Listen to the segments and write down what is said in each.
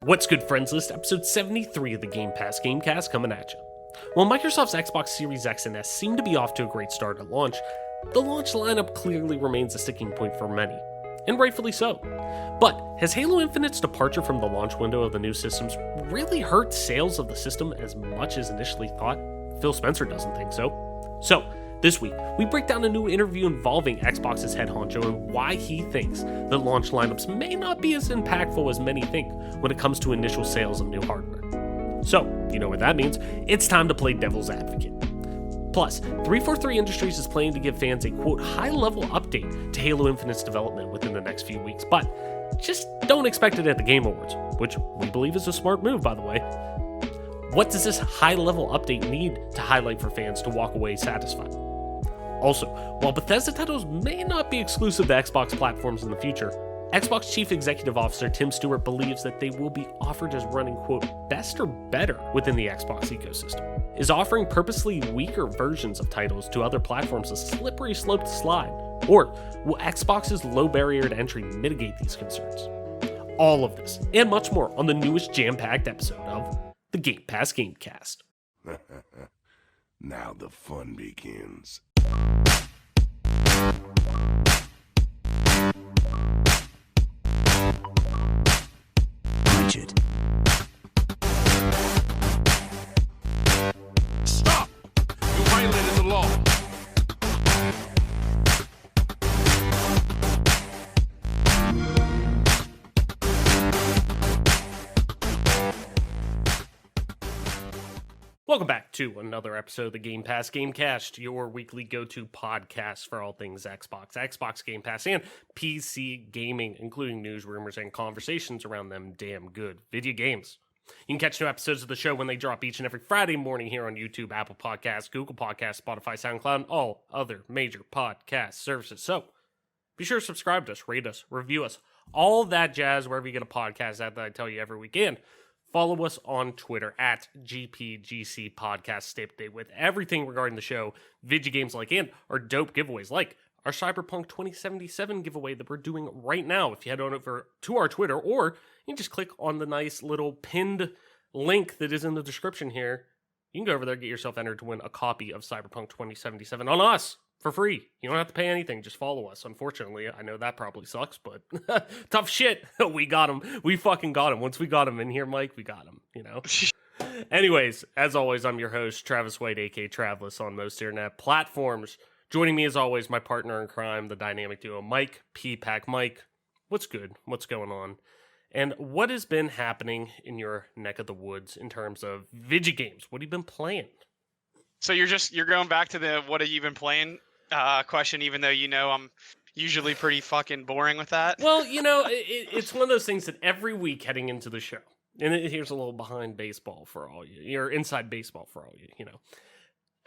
What's good, friends list? Episode 73 of the Game Pass Gamecast coming at you. While Microsoft's Xbox Series X and S seem to be off to a great start at launch, the launch lineup clearly remains a sticking point for many, and rightfully so. But has Halo Infinite's departure from the launch window of the new systems really hurt sales of the system as much as initially thought? Phil Spencer doesn't think so. So, this week, we break down a new interview involving Xbox's head honcho and why he thinks that launch lineups may not be as impactful as many think when it comes to initial sales of new hardware. So, you know what that means? It's time to play devil's advocate. Plus, 343 Industries is planning to give fans a quote high-level update to Halo Infinite's development within the next few weeks, but just don't expect it at the Game Awards, which we believe is a smart move, by the way. What does this high-level update need to highlight for fans to walk away satisfied? Also, while Bethesda titles may not be exclusive to Xbox platforms in the future, Xbox Chief Executive Officer Tim Stuart believes that they will be offered as running, quote, best or better within the Xbox ecosystem. Is offering purposely weaker versions of titles to other platforms a slippery slope to slide? Or will Xbox's low barrier to entry mitigate these concerns? All of this and much more on the newest jam-packed episode of the Game Pass Gamecast. Now the fun begins. Richard. Stop! You violated the law. Welcome back to another episode of the Game Pass Gamecast, your weekly go-to podcast for all things Xbox Game Pass, and PC gaming, including news, rumors, and conversations around them damn good video games. You can catch new episodes of the show when they drop each and every Friday morning here on YouTube, Apple Podcasts, Google Podcasts, Spotify, SoundCloud, and all other major podcast services. So, be sure to subscribe to us, rate us, review us, all that jazz wherever you get a podcast that I tell you every weekend. Follow us on Twitter at GPGC Podcast. Stay up to date with everything regarding the show, video games like, and our dope giveaways like our Cyberpunk 2077 giveaway that we're doing right now. If you head on over to our Twitter, or you can just click on the nice little pinned link that is in the description here. You can go over there and get yourself entered to win a copy of Cyberpunk 2077 on us for free. You don't have to pay anything. Just follow us. Unfortunately, I know that probably sucks, but tough shit. We got him. We fucking got him. Once we got him in here, Mike, we got him, you know? Anyways, as always, I'm your host, Travis White, aka Traveless on most internet platforms. Joining me, as always, my partner in crime, the dynamic duo, Mike P-Pack. Mike, what's good? What's going on? And what has been happening in your neck of the woods in terms of video games? What have you been playing? So you're going back to the what have you been playing question, even though you know I'm usually pretty fucking boring with that. Well, you know, it's one of those things that every week heading into the show, and here's a little behind baseball for all you, or inside baseball for all you, you know.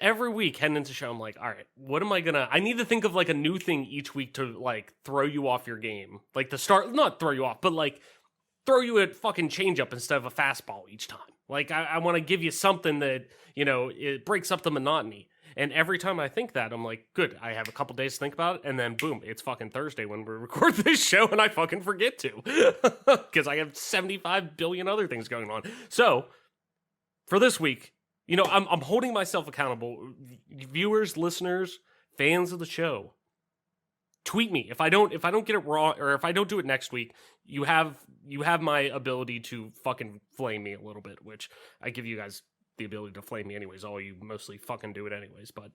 Every week heading into the show, I'm like, all right, what am I I need to think of like a new thing each week to like throw you off your game. Like not throw you off, but like throw you a fucking changeup instead of a fastball each time. Like I want to give you something that, you know, it breaks up the monotony. And every time I think that, I'm like, good, I have a couple days to think about it, and then boom, it's fucking Thursday when we record this show, and I fucking forget to. Because I have 75 billion other things going on. So, for this week, you know, I'm holding myself accountable. Viewers, listeners, fans of the show, tweet me. If I don't get it wrong, or if I don't do it next week, you have my ability to fucking flame me a little bit, which I give you guys the ability to flame me anyways. All you mostly fucking do it anyways, but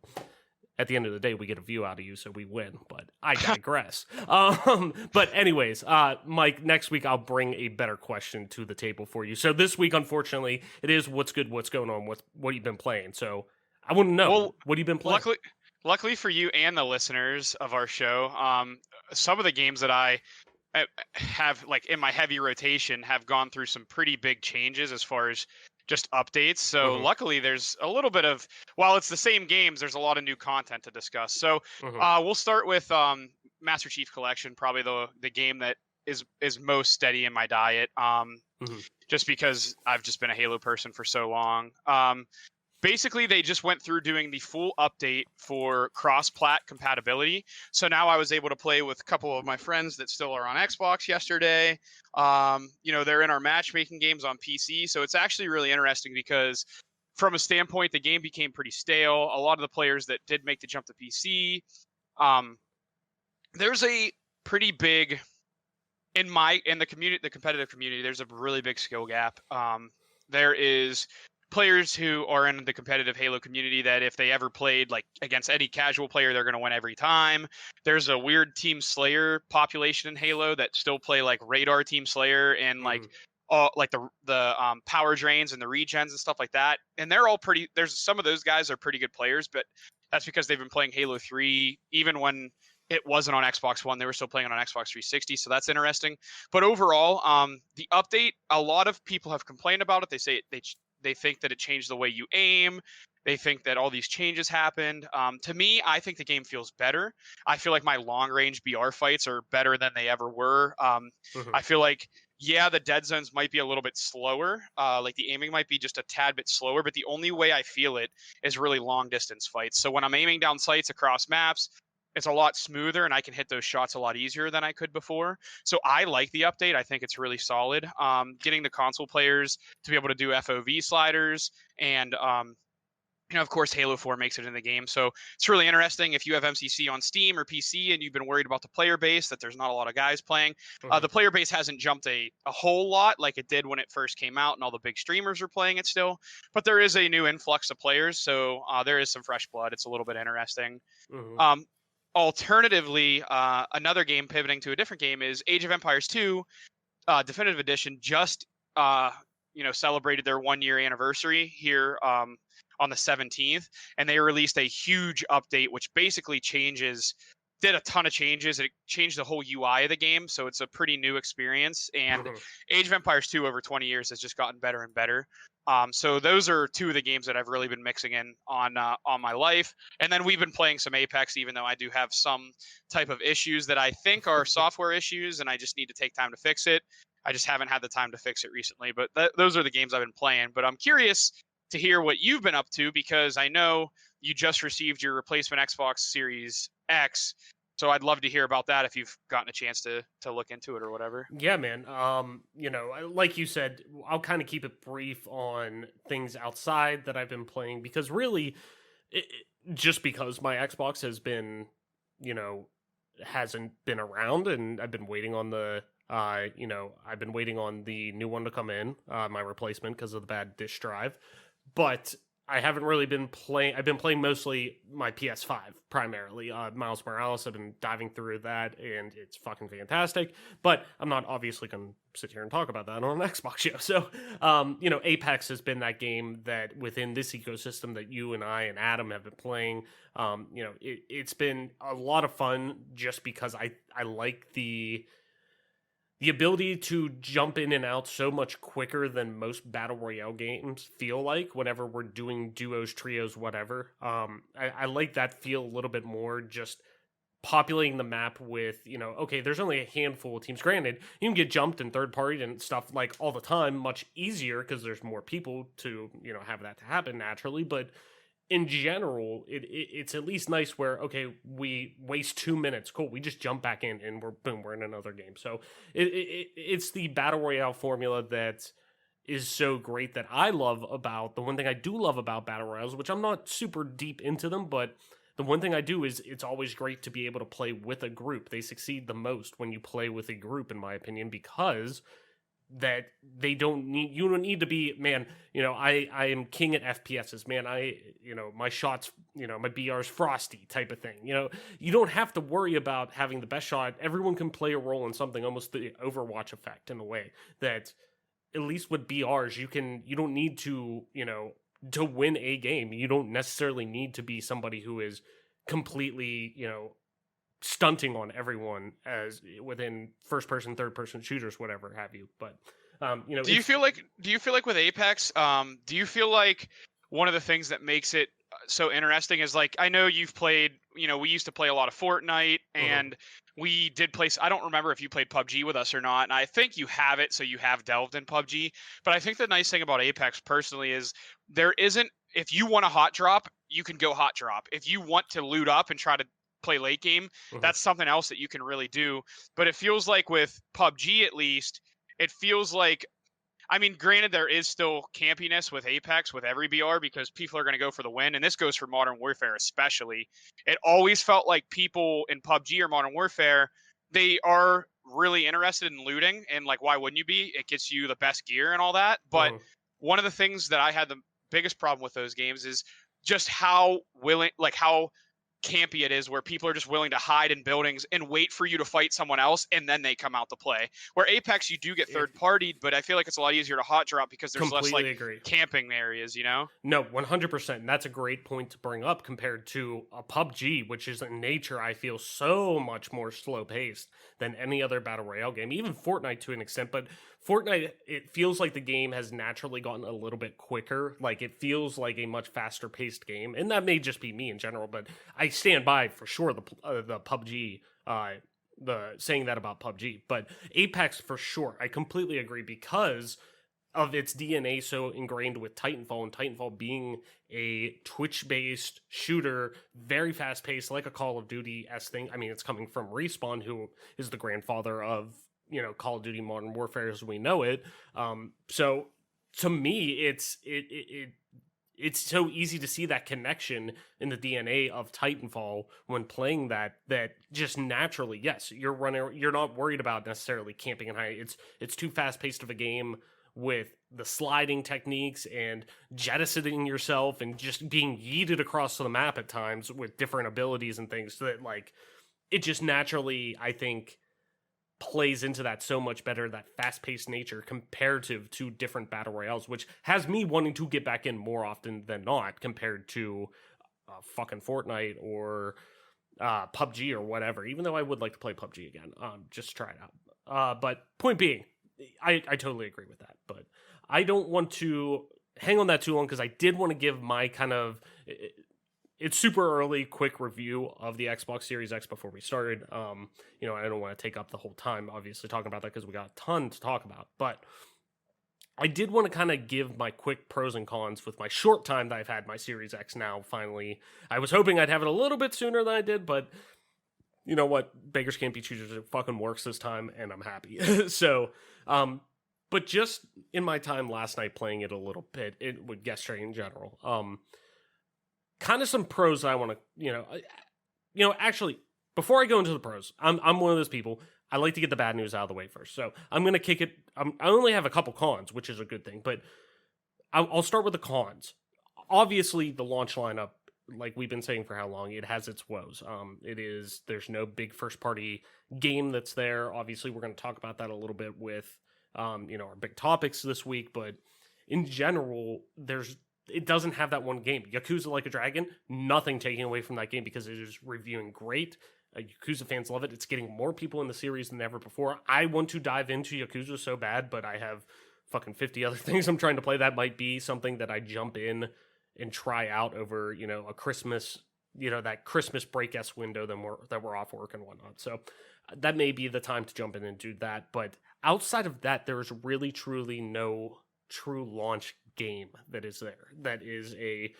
at the end of the day we get a view out of you, so we win, but I digress. But anyways, Mike, next week I'll bring a better question to the table for you. So this week, unfortunately, it is what's good, what's going on, what you've been playing. So I want to know, what have you been playing? Luckily for you and the listeners of our show, some of the games that I have like in my heavy rotation have gone through some pretty big changes as far as just updates. So luckily there's a little bit of, while it's the same games, there's a lot of new content to discuss. So we'll start with Master Chief Collection, probably the game that is most steady in my diet. Just because I've just been a Halo person for so long. basically they just went through doing the full update for cross-plat compatibility. So now I was able to play with a couple of my friends that still are on Xbox yesterday. They're in our matchmaking games on PC. So it's actually really interesting because from a standpoint, the game became pretty stale. A lot of the players that did make the jump to PC, there's a pretty big in the community, the competitive community, there's a really big skill gap. There is players who are in the competitive Halo community that if they ever played like against any casual player, they're going to win every time. There's a weird Team Slayer population in Halo that still play like Radar Team Slayer and like the power drains and the regens and stuff like that. And they're all pretty. There's some of those guys are pretty good players, but that's because they've been playing Halo 3 even when it wasn't on Xbox One. They were still playing on Xbox 360, so that's interesting. But overall, the update, a lot of people have complained about it. They say they think that it changed the way you aim. They think that all these changes happened. To me, I think the game feels better. I feel like my long-range BR fights are better than they ever were. I feel like, yeah, the dead zones might be a little bit slower. Like the aiming might be just a tad bit slower, but the only way I feel it is really long-distance fights. So when I'm aiming down sights across maps, it's a lot smoother and I can hit those shots a lot easier than I could before. So I like the update. I think it's really solid. Getting the console players to be able to do FOV sliders and, of course, Halo 4 makes it in the game. So it's really interesting if you have MCC on Steam or PC and you've been worried about the player base, that there's not a lot of guys playing. The player base hasn't jumped a whole lot like it did when it first came out and all the big streamers are playing it still. But there is a new influx of players. So there is some fresh blood. It's a little bit interesting. Alternatively, another game pivoting to a different game is Age of Empires 2 Definitive Edition just celebrated their 1-year anniversary here on the 17th, and they released a huge update which basically did a ton of changes. It changed the whole UI of the game, so it's a pretty new experience. And Age of Empires 2 over 20 years has just gotten better and better. So those are two of the games that I've really been mixing in on my life. And then we've been playing some Apex, even though I do have some type of issues that I think are software issues, and I just need to take time to fix it. I just haven't had the time to fix it recently. But those are the games I've been playing. But I'm curious to hear what you've been up to, because I know you just received your replacement Xbox Series X. So I'd love to hear about that if you've gotten a chance to look into it or whatever. Yeah, man. Like you said, I'll kind of keep it brief on things outside that I've been playing, because really, just because my Xbox has been, hasn't been around, and I've been waiting on I've been waiting on the new one to come in, my replacement, because of the bad disk drive. But I haven't really been playing. I've been playing mostly my PS5 primarily. Miles Morales, I've been diving through that, and it's fucking fantastic. But I'm not obviously going to sit here and talk about that on an Xbox show. So, Apex has been that game that within this ecosystem that you and I and Adam have been playing. It's been a lot of fun just because I like the ability to jump in and out so much quicker than most battle royale games feel like whenever we're doing duos, trios, whatever. I like that feel a little bit more, just populating the map with, okay, there's only a handful of teams. Granted, you can get jumped in third party and stuff like all the time, much easier because there's more people to, have that to happen naturally. But in general, it's at least nice where, okay, we waste 2 minutes. Cool. We just jump back in and we're in another game. So it's the battle royale formula that is so great that I love about the one thing I do love about battle royales, which I'm not super deep into them, but the one thing I do is it's always great to be able to play with a group. They succeed the most when you play with a group, in my opinion, because that you don't need to be, man, I am king at FPSs, man. My shots, my BR's frosty type of thing. You don't have to worry about having the best shot. Everyone can play a role in something, almost the Overwatch effect in a way that, at least with BRs, you don't need to, to win a game. You don't necessarily need to be somebody who is completely, stunting on everyone as within first person, third person shooters, whatever have you. But do you feel like with Apex, do you feel like one of the things that makes it so interesting is, like, I know you've played, we used to play a lot of Fortnite, and we did play, I don't remember if you played PUBG with us or not, and I think you have it, so you have delved in PUBG. But I think the nice thing about Apex personally is there isn't if you want a hot drop, you can go hot drop. If you want to loot up and try to play late game, that's something else that you can really do. But it feels like with PUBG, at least, it feels like, I mean, granted, there is still campiness with Apex, with every BR, because people are going to go for the win. And this goes for Modern Warfare especially. It always felt like people in PUBG or Modern Warfare, they are really interested in looting. And like, why wouldn't you be? It gets you the best gear and all that. But one of the things that I had the biggest problem with those games is just how willing, like how campy it is, where people are just willing to hide in buildings and wait for you to fight someone else and then they come out to play. Where Apex, you do get third partied, but I feel like it's a lot easier to hot drop because there's less like camping areas, you know? No, 100%. And that's a great point to bring up compared to a PUBG, which is in nature, I feel, so much more slow paced than any other battle royale game, even Fortnite to an extent. But Fortnite, it feels like the game has naturally gotten a little bit quicker. Like, it feels like a much faster paced game. And that may just be me in general, but I stand by for sure the PUBG, the saying that about PUBG. But Apex, for sure, I completely agree, because of its DNA so ingrained with Titanfall, and Titanfall being a Twitch-based shooter, very fast-paced, like a Call of Duty-esque thing. I mean, it's coming from Respawn, who is the grandfather of, you know, Call of Duty Modern Warfare as we know it. So to me, it's so easy to see that connection in the DNA of Titanfall when playing that just naturally, yes, you're not worried about necessarily camping and hiding. It's too fast-paced of a game with the sliding techniques and jettisoning yourself and just being yeeted across the map at times with different abilities and things, so that like it just naturally, I think, plays into that so much better, that fast-paced nature comparative to different battle royales, which has me wanting to get back in more often than not compared to fucking Fortnite or PUBG or whatever, even though I would like to play PUBG again, just to try it out. But point being, I totally agree with that, but I don't want to hang on that too long, because I did want to give my kind of, it's super early, quick review of the Xbox Series X before we started. You know, I don't want to take up the whole time, obviously, talking about that, because we got a ton to talk about, but I did want to kind of give my quick pros and cons with my short time that I've had my Series X now, finally. I was hoping I'd have it a little bit sooner than I did, but you know what? Beggars can't be choosers. It fucking works this time, and I'm happy. So, but just in my time last night playing it a little bit, it with Guest Train in general, kind of some pros that I want to, actually, before I go into the pros, I'm one of those people, I like to get the bad news out of the way first. So I'm going to kick it. I only have a couple cons, which is a good thing, but I'll start with the cons. Obviously, the launch lineup, like we've been saying for how long, it has its woes. There's no big first party game that's there. Obviously, we're going to talk about that a little bit with, our big topics this week, but in general, it doesn't have that one game. Yakuza Like a Dragon, nothing taking away from that game, because it is reviewing great. Yakuza fans love it. It's getting more people in the series than ever before. I want to dive into Yakuza so bad, but I have fucking 50 other things I'm trying to play. That might be something that I jump in and try out over, a Christmas, that Christmas break-esque window that we're off work and whatnot. So that may be the time to jump in and do that. But outside of that, there is really, truly no true launch game that is there. That is a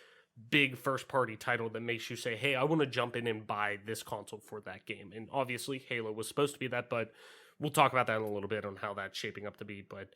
big first-party title that makes you say, hey, I want to jump in and buy this console for that game. And obviously, Halo was supposed to be that, but we'll talk about that in a little bit on how that's shaping up to be. But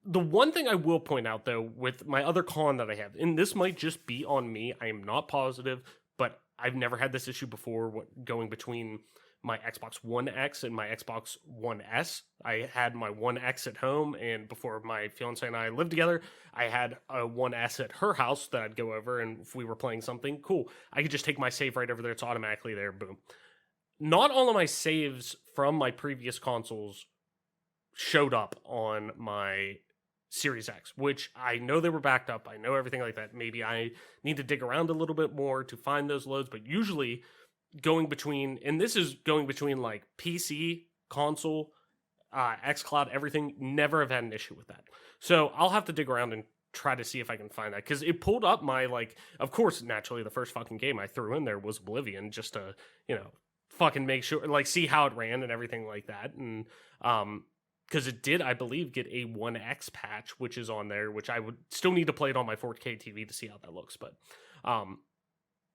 the one thing I will point out, though, with my other con that I have, and this might just be on me, I am not positive, but I've never had this issue before going between my Xbox One X and my Xbox One S. I had my One X at home, and before my fiance and I lived together, I had a One S at her house that I'd go over, and if we were playing something, cool. I could just take my save right over there. It's automatically there. Boom. Not all of my saves from my previous consoles showed up on my Series X, which I know they were backed up. I know everything like that. Maybe I need to dig around a little bit more to find those loads, but usually going between like PC, console, xCloud, everything, never have had an issue with that. So I'll have to dig around and try to see if I can find that, because it pulled up my, of course, naturally, the first fucking game I threw in there was Oblivion, just to, fucking make sure, see how it ran and everything like that. And because it did, I believe, get a 1X patch, which is on there, which I would still need to play it on my 4K TV to see how that looks. But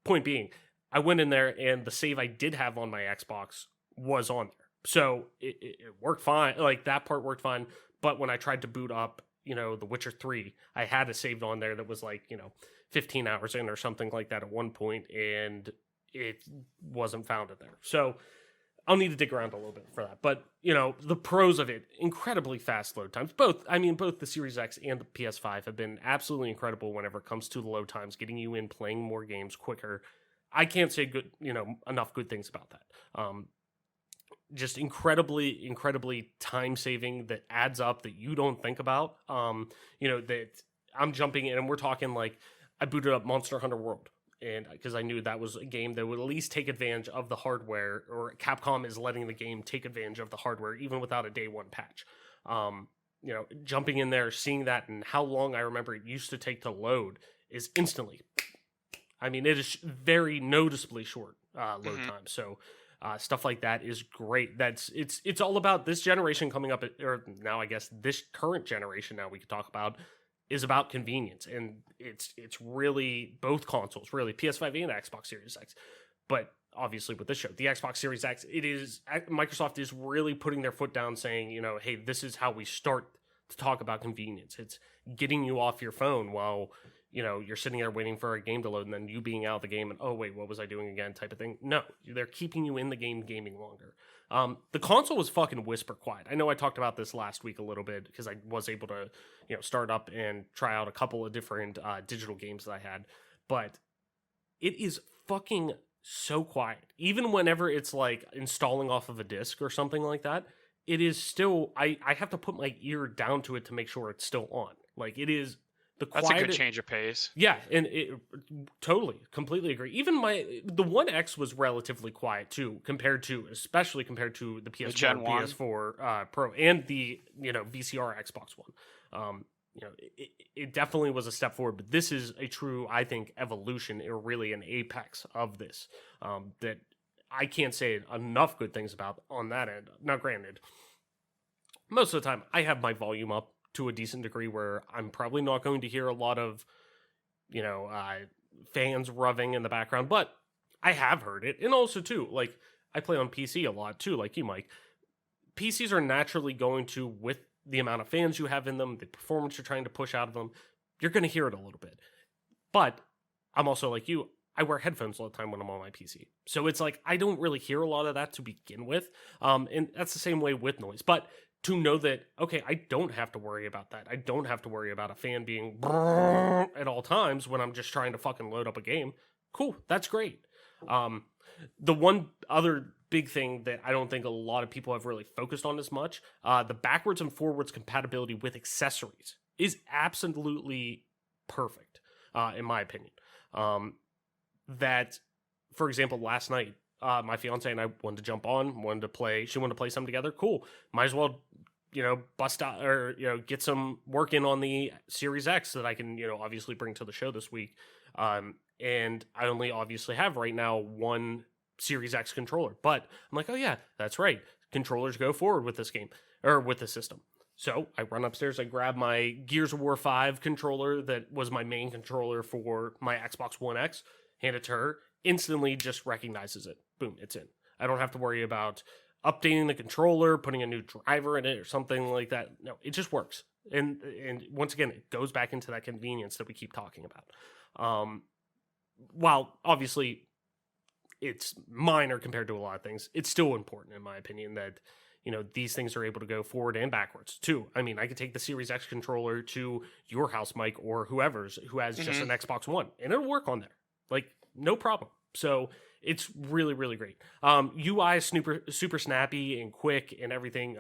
point being, I went in there and the save I did have on my Xbox was on there. So it worked fine. Like, that part worked fine. But when I tried to boot up, The Witcher 3, I had it saved on there that was 15 hours in or something like that at one point, and it wasn't found in there. So I'll need to dig around a little bit for that. But, the pros of it, incredibly fast load times. Both the Series X and the PS5 have been absolutely incredible whenever it comes to the load times, getting you in, playing more games quicker. I can't say enough good things about that. Just incredibly time saving that adds up that you don't think about. That I'm jumping in and we're talking I booted up Monster Hunter World, and because I knew that was a game that would at least take advantage of the hardware, or Capcom is letting the game take advantage of the hardware even without a day one patch. Jumping in there, seeing that, and how long I remember it used to take to load is instantly. It is very noticeably short load time. So stuff like that is great. It's all about this generation coming up, or now I guess this current generation. Now we could talk about is about convenience, and it's really both consoles, really PS5 and Xbox Series X. But obviously with this show, the Xbox Series X, Microsoft is really putting their foot down, saying, hey, this is how we start to talk about convenience. It's getting you off your phone while you're sitting there waiting for a game to load, and then you being out of the game and, oh, wait, what was I doing again type of thing. No, they're keeping you in the game gaming longer. The console was fucking whisper quiet. I know I talked about this last week a little bit because I was able to, start up and try out a couple of different digital games that I had, but it is fucking so quiet. Even whenever it's installing off of a disc or something like that, it is still, I have to put my ear down to it to make sure it's still on. It is That's a good change of pace. Yeah, and it totally, completely agree. Even the One X was relatively quiet too, especially compared to the PS4, PS4 Pro, and the VCR Xbox One. It definitely was a step forward, but this is a true, I think, evolution, or really an apex of this. That I can't say enough good things about on that end. Now, granted, most of the time I have my volume up to a decent degree where I'm probably not going to hear a lot of, fans rubbing in the background, but I have heard it. And also too, I play on PC a lot too, like you, Mike. PCs are naturally going to, with the amount of fans you have in them, the performance you're trying to push out of them, you're going to hear it a little bit. But I'm also like you, I wear headphones all the time when I'm on my PC. So it's I don't really hear a lot of that to begin with. And that's the same way with noise. But to know that, okay, I don't have to worry about that. I don't have to worry about a fan being at all times when I'm just trying to fucking load up a game. Cool, that's great. The one other big thing that I don't think a lot of people have really focused on as much, the backwards and forwards compatibility with accessories is absolutely perfect, in my opinion. That, for example, last night, my fiance and I wanted to jump on, she wanted to play something together. Cool. Might as well, bust out or, get some work in on the Series X that I can, obviously bring to the show this week. And I only obviously have right now one Series X controller, but I'm like, oh yeah, that's right. Controllers go forward with this game, or with the system. So I run upstairs, I grab my Gears of War 5 controller that was my main controller for my Xbox One X, hand it to her, instantly just recognizes it. Boom, it's in. I don't have to worry about updating the controller, putting a new driver in it or something like that. No, it just works. And once again, it goes back into that convenience that we keep talking about. While obviously it's minor compared to a lot of things, it's still important in my opinion that these things are able to go forward and backwards too. I mean, I could take the Series X controller to your house, Mike, or who has just an Xbox One, and it'll work on there. No problem. So it's really, really great. UI is super snappy and quick and everything.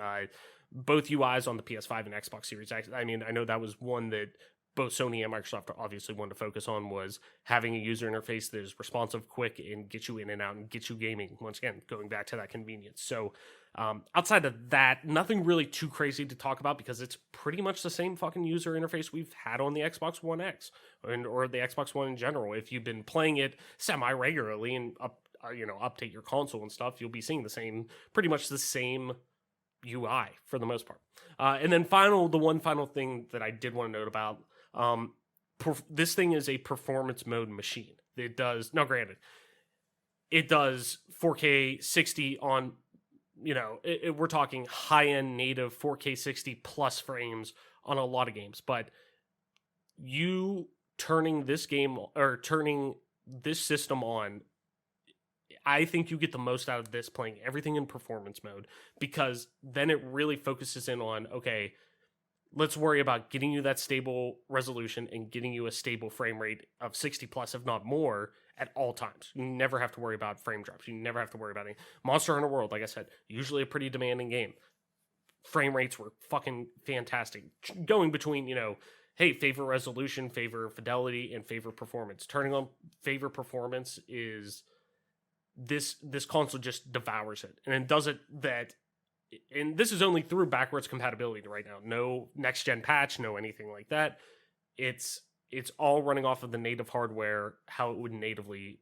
Both UIs on the PS5 and Xbox Series X. I mean, I know that was one that both Sony and Microsoft obviously wanted to focus on, was having a user interface that is responsive, quick, and get you in and out and get you gaming. Once again, going back to that convenience. So outside of that, nothing really too crazy to talk about because it's pretty much the same fucking user interface we've had on the Xbox One X or the Xbox One in general. If you've been playing it semi-regularly and update your console and stuff, you'll be seeing pretty much the same UI for the most part. And then the one final thing that I did want to note about, this thing is a performance mode machine. It does, now granted, it does 4K 60 on, we're talking high-end native 4K 60 plus frames on a lot of games, but you turning this system on, I think you get the most out of this playing everything in performance mode, because then it really focuses in on, okay, let's worry about getting you that stable resolution and getting you a stable frame rate of 60 plus, if not more, at all times. You never have to worry about frame drops. You never have to worry about anything. Monster Hunter World, like I said, usually a pretty demanding game. Frame rates were fucking fantastic. Going between, hey, favor resolution, favor fidelity, and favor performance. Turning on favor performance is this console just devours it. And it does it and this is only through backwards compatibility right now. No next gen patch, no anything like that. It's all running off of the native hardware, how it would natively,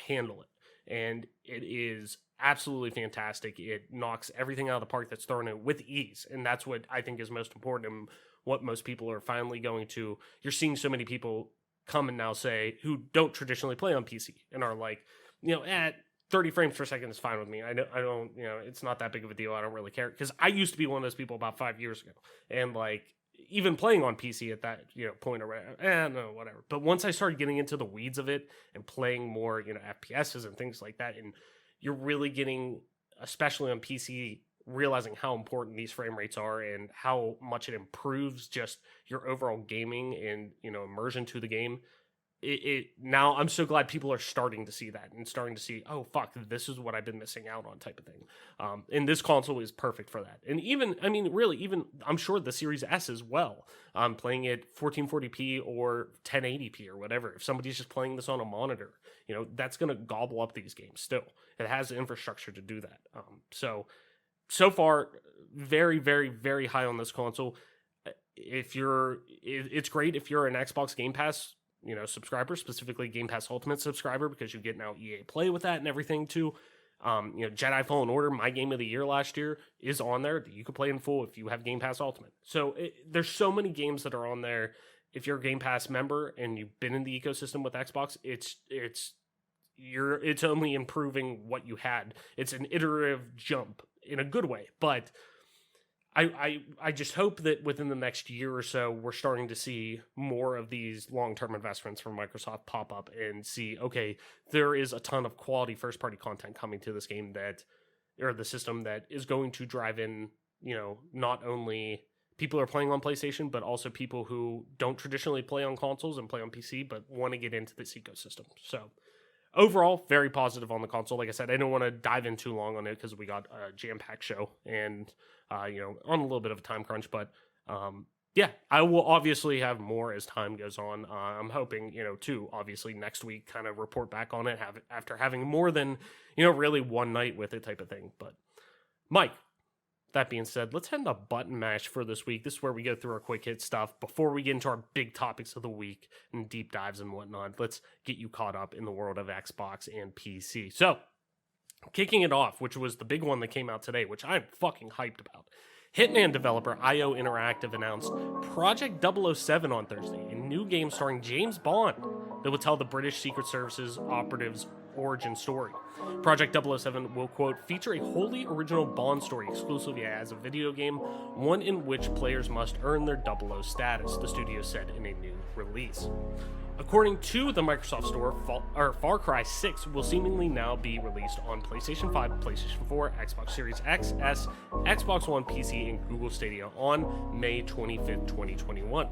handle it. And it is absolutely fantastic. It knocks everything out of the park that's thrown in with ease. And that's what I think is most important, and what most people are finally going to. You're seeing so many people come and now say, who don't traditionally play on PC, and are like, at 30 frames per second is fine with me. I don't, it's not that big of a deal. I don't really care. Because I used to be one of those people about 5 years ago. And even playing on PC at that, point around, no, whatever. But once I started getting into the weeds of it and playing more, FPSs and things like that, and you're really getting, especially on PC, realizing how important these frame rates are and how much it improves just your overall gaming and, immersion to the game. Now I'm so glad people are starting to see that and starting to see, oh fuck, this is what I've been missing out on, type of thing. And this console is perfect for that. And even I'm sure the Series S as well. Playing it 1440p or 1080p or whatever. If somebody's just playing this on a monitor, that's gonna gobble up these games still. It has the infrastructure to do that. So far, very, very, very high on this console. It's great if you're an Xbox Game Pass subscriber, specifically Game Pass Ultimate subscriber, because you get now EA Play with that and everything too. Jedi Fallen Order, my game of the year last year, is on there that you can play in full if you have Game Pass Ultimate. So there's so many games that are on there. If you're a Game Pass member and you've been in the ecosystem with Xbox, it's only improving what you had. It's an iterative jump in a good way, but I just hope that within the next year or so, we're starting to see more of these long-term investments from Microsoft pop up and see, okay, there is a ton of quality first-party content coming to this game or the system that is going to drive in, not only people who are playing on PlayStation, but also people who don't traditionally play on consoles and play on PC, but want to get into this ecosystem. So overall, very positive on the console. Like I said, I don't want to dive in too long on it because we got a jam-packed show and, on a little bit of a time crunch. But, I will obviously have more as time goes on. I'm hoping, to obviously next week kind of report back on it after having more than, really one night with it, type of thing. But, Mike, that being said, let's head into button mash for this week. This is where we go through our quick hit stuff before we get into our big topics of the week and deep dives and whatnot. Let's get you caught up in the world of Xbox and PC. So, kicking it off, which was the big one that came out today, which I'm fucking hyped about. Hitman developer IO Interactive announced Project 007 on Thursday, a new game starring James Bond that will tell the British Secret Service's operative's origin story. Project 007 will, quote, feature a wholly original Bond story exclusively as a video game, one in which players must earn their 00 status, the studio said in a new release. According to the Microsoft Store, Far Cry 6 will seemingly now be released on PlayStation 5, PlayStation 4, Xbox Series X, S, Xbox One, PC, and Google Stadia on May 25th, 2021.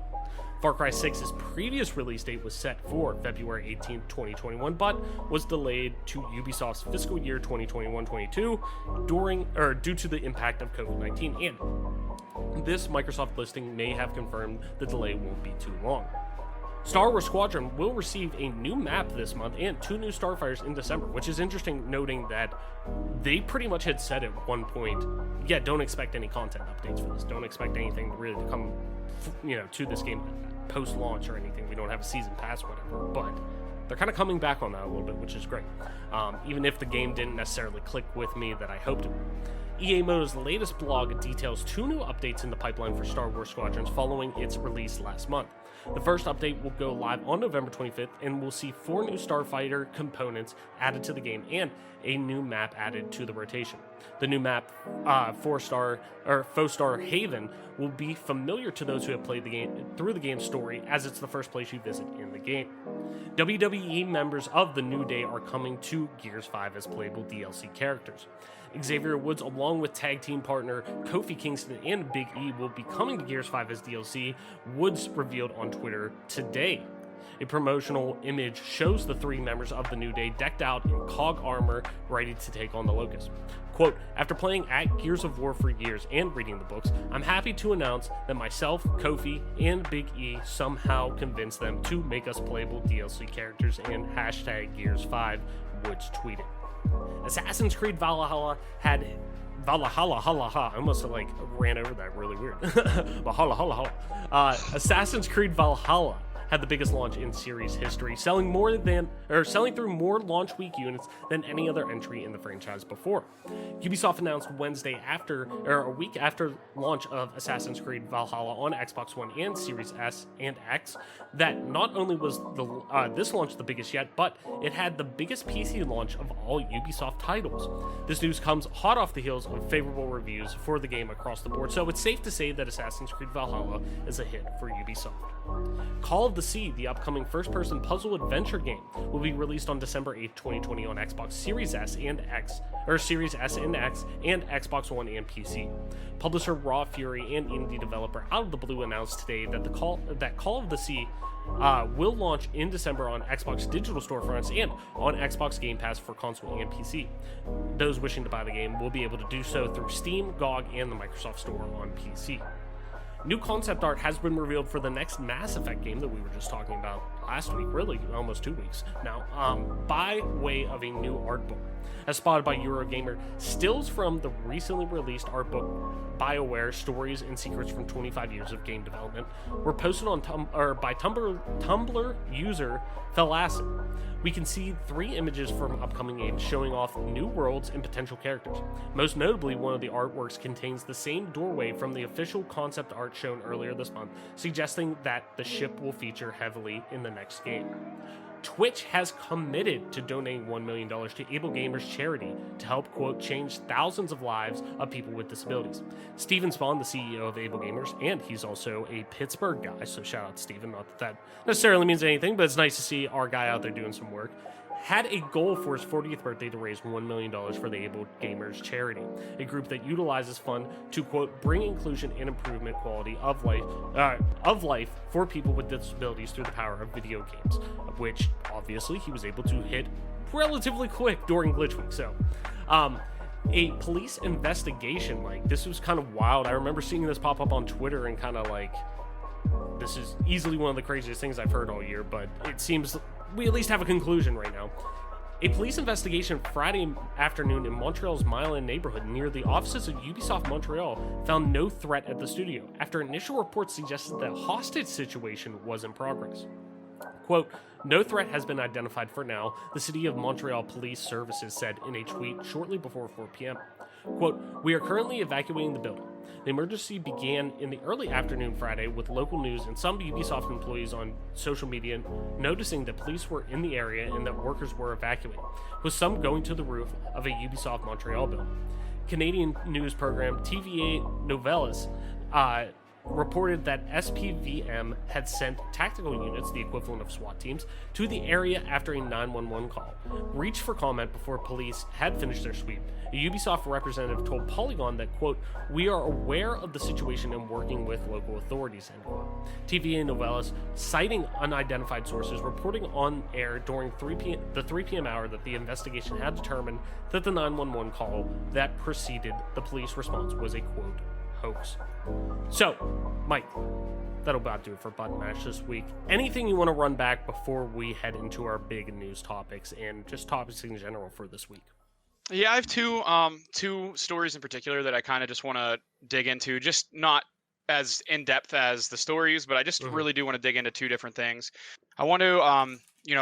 Far Cry 6's previous release date was set for February 18th, 2021, but was delayed to Ubisoft's fiscal year 2021-22 due to the impact of COVID-19, and this Microsoft listing may have confirmed the delay won't be too long. Star Wars Squadron will receive a new map this month and 2 new Starfighters in December, which is interesting, noting that they pretty much had said at one point, don't expect any content updates for this. Don't expect anything really to come, to this game post-launch or anything. We don't have a season pass or whatever, but they're kind of coming back on that a little bit, which is great. Even if the game didn't necessarily click with me that I hoped it would. EA Moto's latest blog details 2 new updates in the pipeline for Star Wars Squadrons following its release last month. The first update will go live on November 25th and will see 4 new Starfighter components added to the game and a new map added to the rotation. The new map, Fostar Haven, will be familiar to those who have played the game through the game's story, as it's the first place you visit in the game. WWE members of the New Day are coming to Gears 5 as playable DLC characters. Xavier Woods, along with tag team partner Kofi Kingston and Big E, will be coming to Gears 5 as DLC, Woods revealed on Twitter today. A promotional image shows the 3 members of the New Day decked out in COG armor, ready to take on the Locust. Quote, after playing at Gears of War for years and reading the books, I'm happy to announce that myself, Kofi, and Big E somehow convinced them to make us playable DLC characters and #Gears5, Woods tweeted. Assassin's Creed Valhalla had I almost ran over that really weird. Assassin's Creed Valhalla had the biggest launch in series history, selling through more launch week units than any other entry in the franchise before. Ubisoft announced Wednesday a week after launch of Assassin's Creed Valhalla on Xbox One and Series S and X, that not only was this launch the biggest yet, but it had the biggest PC launch of all Ubisoft titles. This news comes hot off the heels of favorable reviews for the game across the board, so it's safe to say that Assassin's Creed Valhalla is a hit for Ubisoft. Call of the Sea, the upcoming first-person puzzle adventure game, will be released on December 8, 2020 on Xbox Series S and X, and Xbox One and PC. Publisher Raw Fury and indie developer Out of the Blue announced today that Call of the Sea will launch in December on Xbox digital storefronts and on Xbox Game Pass for console and PC. Those wishing to buy the game will be able to do so through Steam, GOG, and the Microsoft Store on PC. New concept art has been revealed for the next Mass Effect game that we were just talking about last week, really almost 2 weeks now, by way of a new art book. As spotted by Eurogamer, stills from the recently released art book BioWare Stories and Secrets from 25 Years of Game Development were posted on by Tumblr user Felacid. We can see 3 images from upcoming games showing off new worlds and potential characters. Most notably, one of the artworks contains the same doorway from the official concept art shown earlier this month, suggesting that the ship will feature heavily in the next game. Twitch has committed to donating $1 million to Able Gamers charity to help, quote, change thousands of lives of people with disabilities. Steven Spahn, the CEO of Able Gamers, and he's also a Pittsburgh guy, so shout out to Steven, not that that necessarily means anything, but it's nice to see our guy out there doing some work, had a goal for his 40th birthday to raise $1 million for the Able Gamers charity, a group that utilizes funds to, quote, bring inclusion and improvement quality of life for people with disabilities through the power of video games, which obviously he was able to hit relatively quick during Glitch Week. So, a police investigation, this was kind of wild. I remember seeing this pop up on Twitter and kind of this is easily one of the craziest things I've heard all year, but it seems we at least have a conclusion right now. A police investigation Friday afternoon in Montreal's Mile End neighborhood near the offices of Ubisoft Montreal found no threat at the studio, after initial reports suggested that a hostage situation was in progress. Quote, no threat has been identified for now, the City of Montreal Police Services said in a tweet shortly before 4 p.m. Quote, we are currently evacuating the building. The emergency began in the early afternoon Friday with local news and some Ubisoft employees on social media noticing that police were in the area and that workers were evacuating, with some going to the roof of a Ubisoft Montreal building. Canadian news program TVA Nouvelles reported that SPVM had sent tactical units, the equivalent of SWAT teams, to the area after a 911 call, reached for comment before police had finished their sweep. A Ubisoft representative told Polygon that, quote, we are aware of the situation and working with local authorities, end quote. TVA Nouvelles, citing unidentified sources, reporting on air during the 3 p.m. hour that the investigation had determined that the 911 call that preceded the police response was a, quote, hoax. So, Mike, that'll about do it for Button Mash this week. Anything you want to run back before we head into our big news topics and just topics in general for this week? Yeah, I have two stories in particular that I kind of just want to dig into, just not as in depth as the stories, but I just really do want to dig into 2 different things. I want to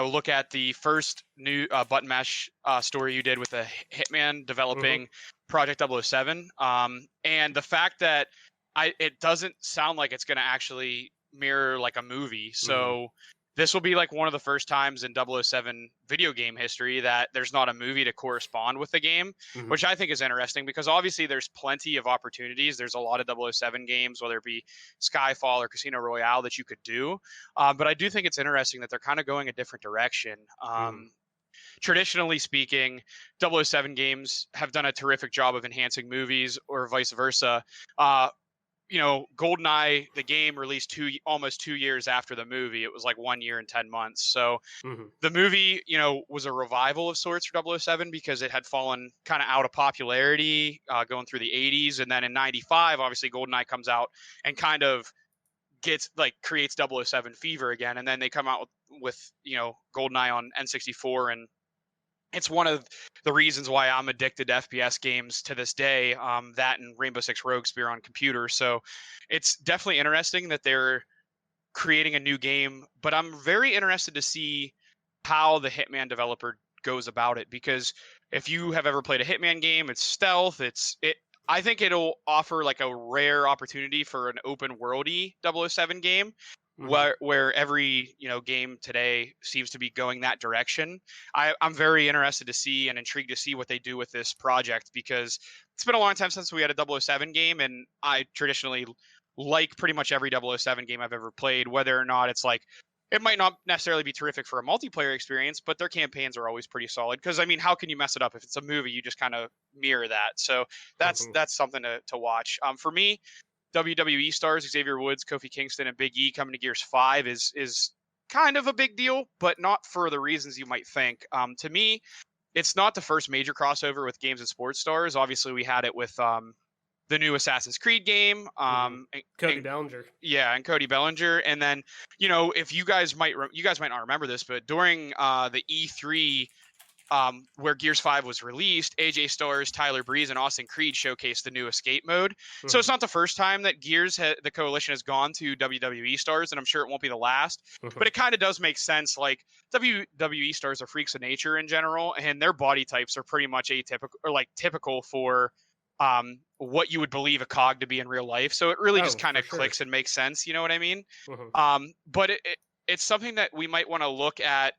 look at the first new Button Mash story you did with the Hitman developing Project 007. And the fact that it doesn't sound like it's going to actually mirror like a movie. So this will be like one of the first times in 007 video game history that there's not a movie to correspond with the game, which I think is interesting because obviously there's plenty of opportunities. There's a lot of 007 games, whether it be Skyfall or Casino Royale, that you could do. But I do think it's interesting that they're kind of going a different direction. Traditionally speaking, 007 games have done a terrific job of enhancing movies or vice versa. GoldenEye, the game, released almost 2 years after the movie. It was like 1 year and 10 months. So the movie, was a revival of sorts for 007 because it had fallen kind of out of popularity going through the 80s. And then in 95, obviously GoldenEye comes out and kind of creates 007 fever again. And then they come out with GoldenEye on N64, and it's one of the reasons why I'm addicted to FPS games to this day, that and Rainbow Six Rogue Spear on computer. So it's definitely interesting that they're creating a new game, but I'm very interested to see how the Hitman developer goes about it, because if you have ever played a Hitman game, it's stealth. I think it'll offer like a rare opportunity for an open worldy 007 game. Where every game today seems to be going that direction. I'm very interested to see and intrigued to see what they do with this project, because it's been a long time since we had a 007 game, and I traditionally like pretty much every 007 game I've ever played, whether or not it's like, it might not necessarily be terrific for a multiplayer experience, but their campaigns are always pretty solid. Because I mean, how can you mess it up? If it's a movie, you just kind of mirror that. So that's something to watch. For me, WWE stars Xavier Woods, Kofi Kingston, and Big E coming to Gears 5 is kind of a big deal, but not for the reasons you might think. To me, it's not the first major crossover with games and sports stars. Obviously, we had it with the new Assassin's Creed game. Cody Bellinger. Yeah, and Cody Bellinger. And then, if you guys might not remember this, but during the E3, where Gears 5 was released, AJ Styles, Tyler Breeze, and Austin Creed showcased the new escape mode. So it's not the first time that the Coalition has gone to WWE stars, and I'm sure it won't be the last. But it kind of does make sense. Like, WWE stars are freaks of nature in general, and their body types are pretty much atypical or like typical for what you would believe a cog to be in real life. So it really just kind of clicks and makes sense. You know what I mean? But it's something that we might want to look at,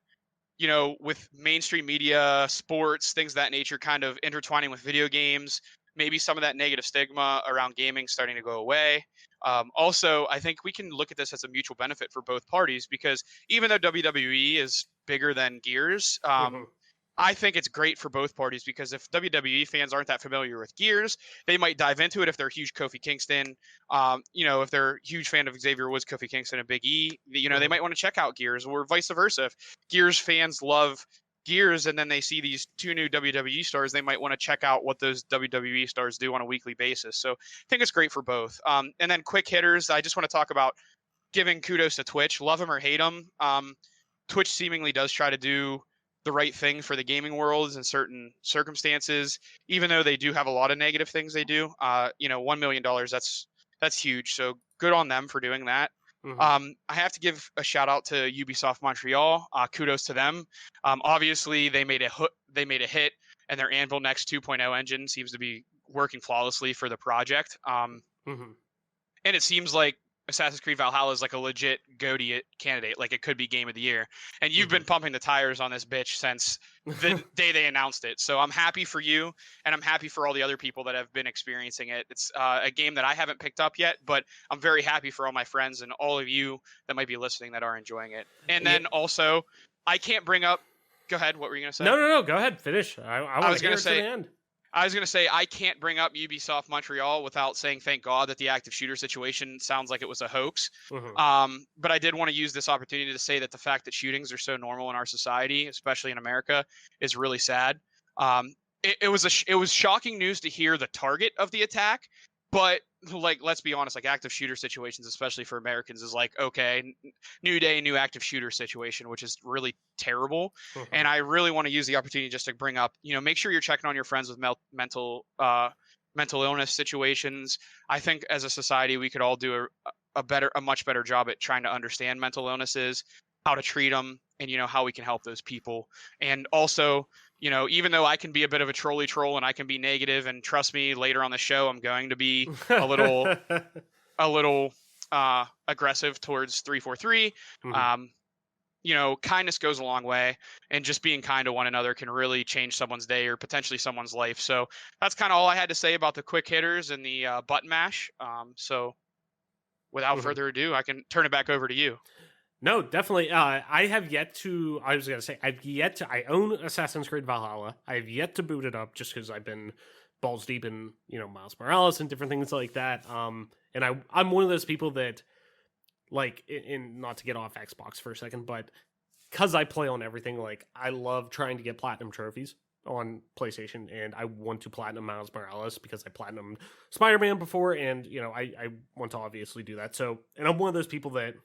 with mainstream media, sports, things of that nature, kind of intertwining with video games, maybe some of that negative stigma around gaming starting to go away. Also, I think we can look at this as a mutual benefit for both parties, because even though WWE is bigger than Gears, I think it's great for both parties, because if WWE fans aren't that familiar with Gears, they might dive into it if they're a huge Kofi Kingston, if they're a huge fan of Xavier Woods, Kofi Kingston, and Big E, they might want to check out Gears, or vice versa. If Gears fans love Gears and then they see these two new WWE stars, they might want to check out what those WWE stars do on a weekly basis. So I think it's great for both. And then quick hitters, I just want to talk about giving kudos to Twitch. Love them or hate them, Twitch seemingly does try to do the right thing for the gaming world in certain circumstances, even though they do have a lot of negative things they do. $1 million, that's huge. So good on them for doing that. I have to give a shout out to Ubisoft Montreal. Kudos to them. Obviously they made a hit, and their Anvil Next 2.0 engine seems to be working flawlessly for the project. And it seems like Assassin's Creed Valhalla is like a legit GOTY candidate. Like, it could be game of the year. And you've been pumping the tires on this bitch since the day they announced it. So I'm happy for you, and I'm happy for all the other people that have been experiencing it. It's a game that I haven't picked up yet, but I'm very happy for all my friends and all of you that might be listening that are enjoying it. And then also, I can't bring up. Go ahead. What were you going to say? No. Go ahead. Finish. I want to hear it to the end. I was going to say, I can't bring up Ubisoft Montreal without saying thank God that the active shooter situation sounds like it was a hoax. But I did want to use this opportunity to say that the fact that shootings are so normal in our society, especially in America, is really sad. It was shocking news to hear the target of the attack, but like, let's be honest, like, active shooter situations, especially for Americans, is like, okay, new day, new active shooter situation, which is really terrible. And I really want to use the opportunity just to bring up, make sure you're checking on your friends with mental illness situations. I think as a society, we could all do a much better job at trying to understand mental illnesses, how to treat them, and how we can help those people. And also, even though I can be a bit of a trolly troll and I can be negative, and trust me, later on the show, I'm going to be a little, a little aggressive towards 343. Mhm. Kindness goes a long way, and just being kind to one another can really change someone's day or potentially someone's life. So that's kind of all I had to say about the quick hitters and the button mash. So without Mhm. further ado, I can turn it back over to you. No, definitely. I have yet to. I was gonna say I've yet to. I own Assassin's Creed Valhalla. I have yet to boot it up just because I've been balls deep in Miles Morales and different things like that. And I'm one of those people that like in not to get off Xbox for a second, but because I play on everything, like I love trying to get platinum trophies on PlayStation, and I want to platinum Miles Morales because I platinumed Spider-Man before, and I want to obviously do that. So, and I'm one of those people that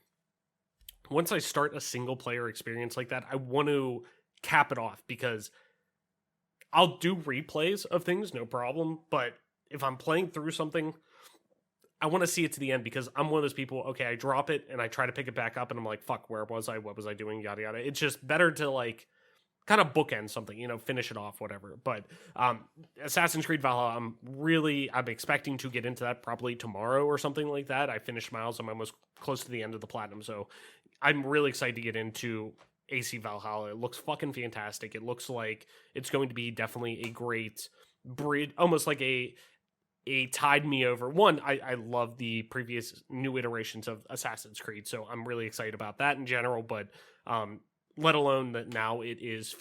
once I start a single player experience like that, I want to cap it off because I'll do replays of things, no problem. But if I'm playing through something, I want to see it to the end because I'm one of those people. Okay, I drop it and I try to pick it back up, and I'm like, "Fuck, where was I? What was I doing?" Yada yada. It's just better to like kind of bookend something, finish it off, whatever. But Assassin's Creed Valhalla, I'm expecting to get into that probably tomorrow or something like that. I finished Miles, I'm almost close to the end of the platinum, so I'm really excited to get into AC Valhalla. It looks fucking fantastic. It looks like it's going to be definitely a great bridge, almost like a tide me over. One, I love the previous new iterations of Assassin's Creed, so I'm really excited about that in general. But let alone that now it is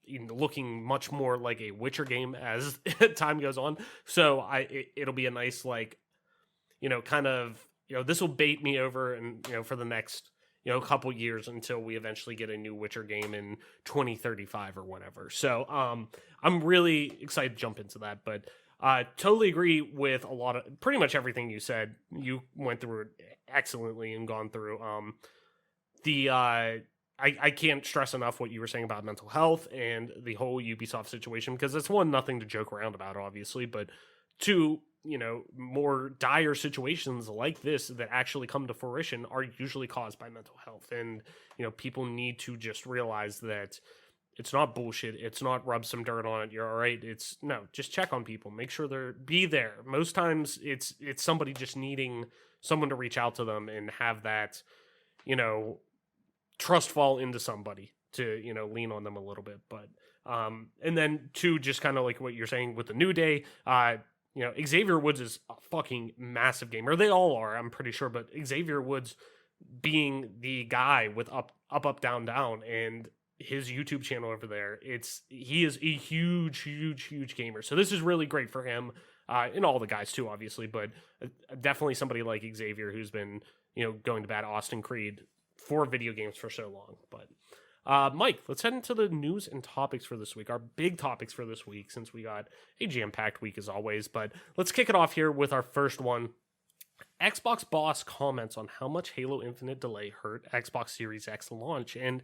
looking much more like a Witcher game as time goes on. So it'll be a nice like kind of this will bait me over and for the next couple years until we eventually get a new Witcher game in 2035 or whatever. So I'm really excited to jump into that, but totally agree with a lot of pretty much everything you said. You went through it excellently and gone through the I can't stress enough what you were saying about mental health and the whole Ubisoft situation, because it's one, nothing to joke around about, obviously, but two, more dire situations like this that actually come to fruition are usually caused by mental health. And, people need to just realize that it's not bullshit. It's not rub some dirt on it. You're all right. It's no, just check on people. Make sure be there. Most times it's somebody just needing someone to reach out to them and have that, trust fall into somebody to lean on them a little bit. But and then two, just kind of like what you're saying with the New Day, Xavier Woods is a fucking massive gamer. They all are, I'm pretty sure, but Xavier Woods being the guy with up down down and his YouTube channel over there, he is a huge gamer. So this is really great for him, and all the guys too, obviously, but definitely somebody like Xavier who's been going to bat Austin Creed for video games for so long. But Mike, let's head into the news and topics for this week. Our big topics for this week, since we got a jam-packed week as always. But let's kick it off here with our first one. Xbox boss comments on how much Halo Infinite delay hurt Xbox Series X launch, and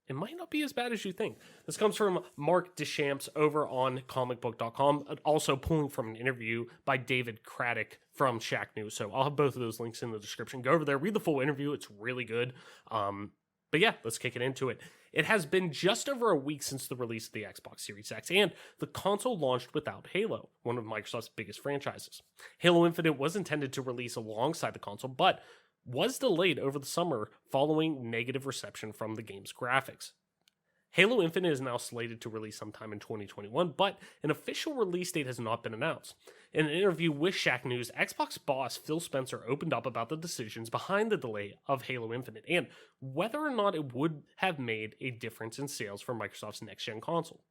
it might not be as bad as you think. This comes from Mark Deschamps over on comicbook.com, also pulling from an interview by David Craddock from Shack News. So I'll have both of those links in the description. Go over there, read the full interview. It's really good. But yeah, let's kick it into it. It has been just over a week since the release of the Xbox Series X, and the console launched without Halo, one of Microsoft's biggest franchises. Halo Infinite was intended to release alongside the console, but was delayed over the summer following negative reception from the game's graphics. Halo Infinite is now slated to release sometime in 2021, but an official release date has not been announced. In an interview with Shack News, Xbox boss Phil Spencer opened up about the decisions behind the delay of Halo Infinite and whether or not it would have made a difference in sales for Microsoft's next-gen console.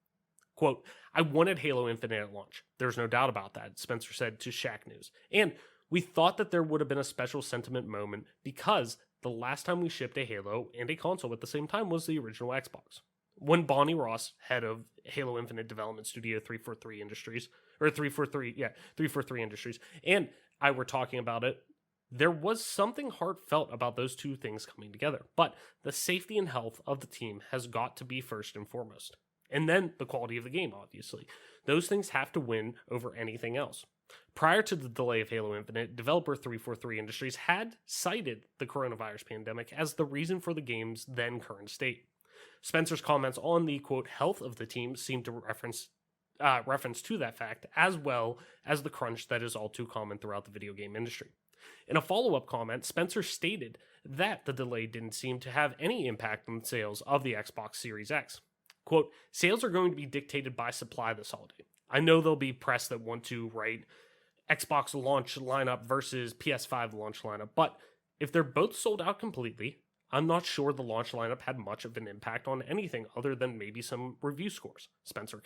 Quote, "I wanted Halo Infinite at launch. There's no doubt about that," Spencer said to Shack News. And we thought that there would have been a special sentiment moment because the last time we shipped a Halo and a console at the same time was the original Xbox. When Bonnie Ross, head of Halo Infinite development studio 343 Industries, and I were talking about it, there was something heartfelt about those two things coming together. But the safety and health of the team has got to be first and foremost. And then the quality of the game, obviously. Those things have to win over anything else. Prior to the delay of Halo Infinite, developer 343 Industries had cited the coronavirus pandemic as the reason for the game's then current state. Spencer's comments on the, quote, health of the team seem to reference to that fact, as well as the crunch that is all too common throughout the video game industry. In a follow-up comment, Spencer stated that the delay didn't seem to have any impact on sales of the Xbox Series X. Quote, sales are going to be dictated by supply this holiday. I know there'll be press that want to write Xbox launch lineup versus PS5 launch lineup, but if they're both sold out completely, I'm not sure the launch lineup had much of an impact on anything other than maybe some review scores, Spencer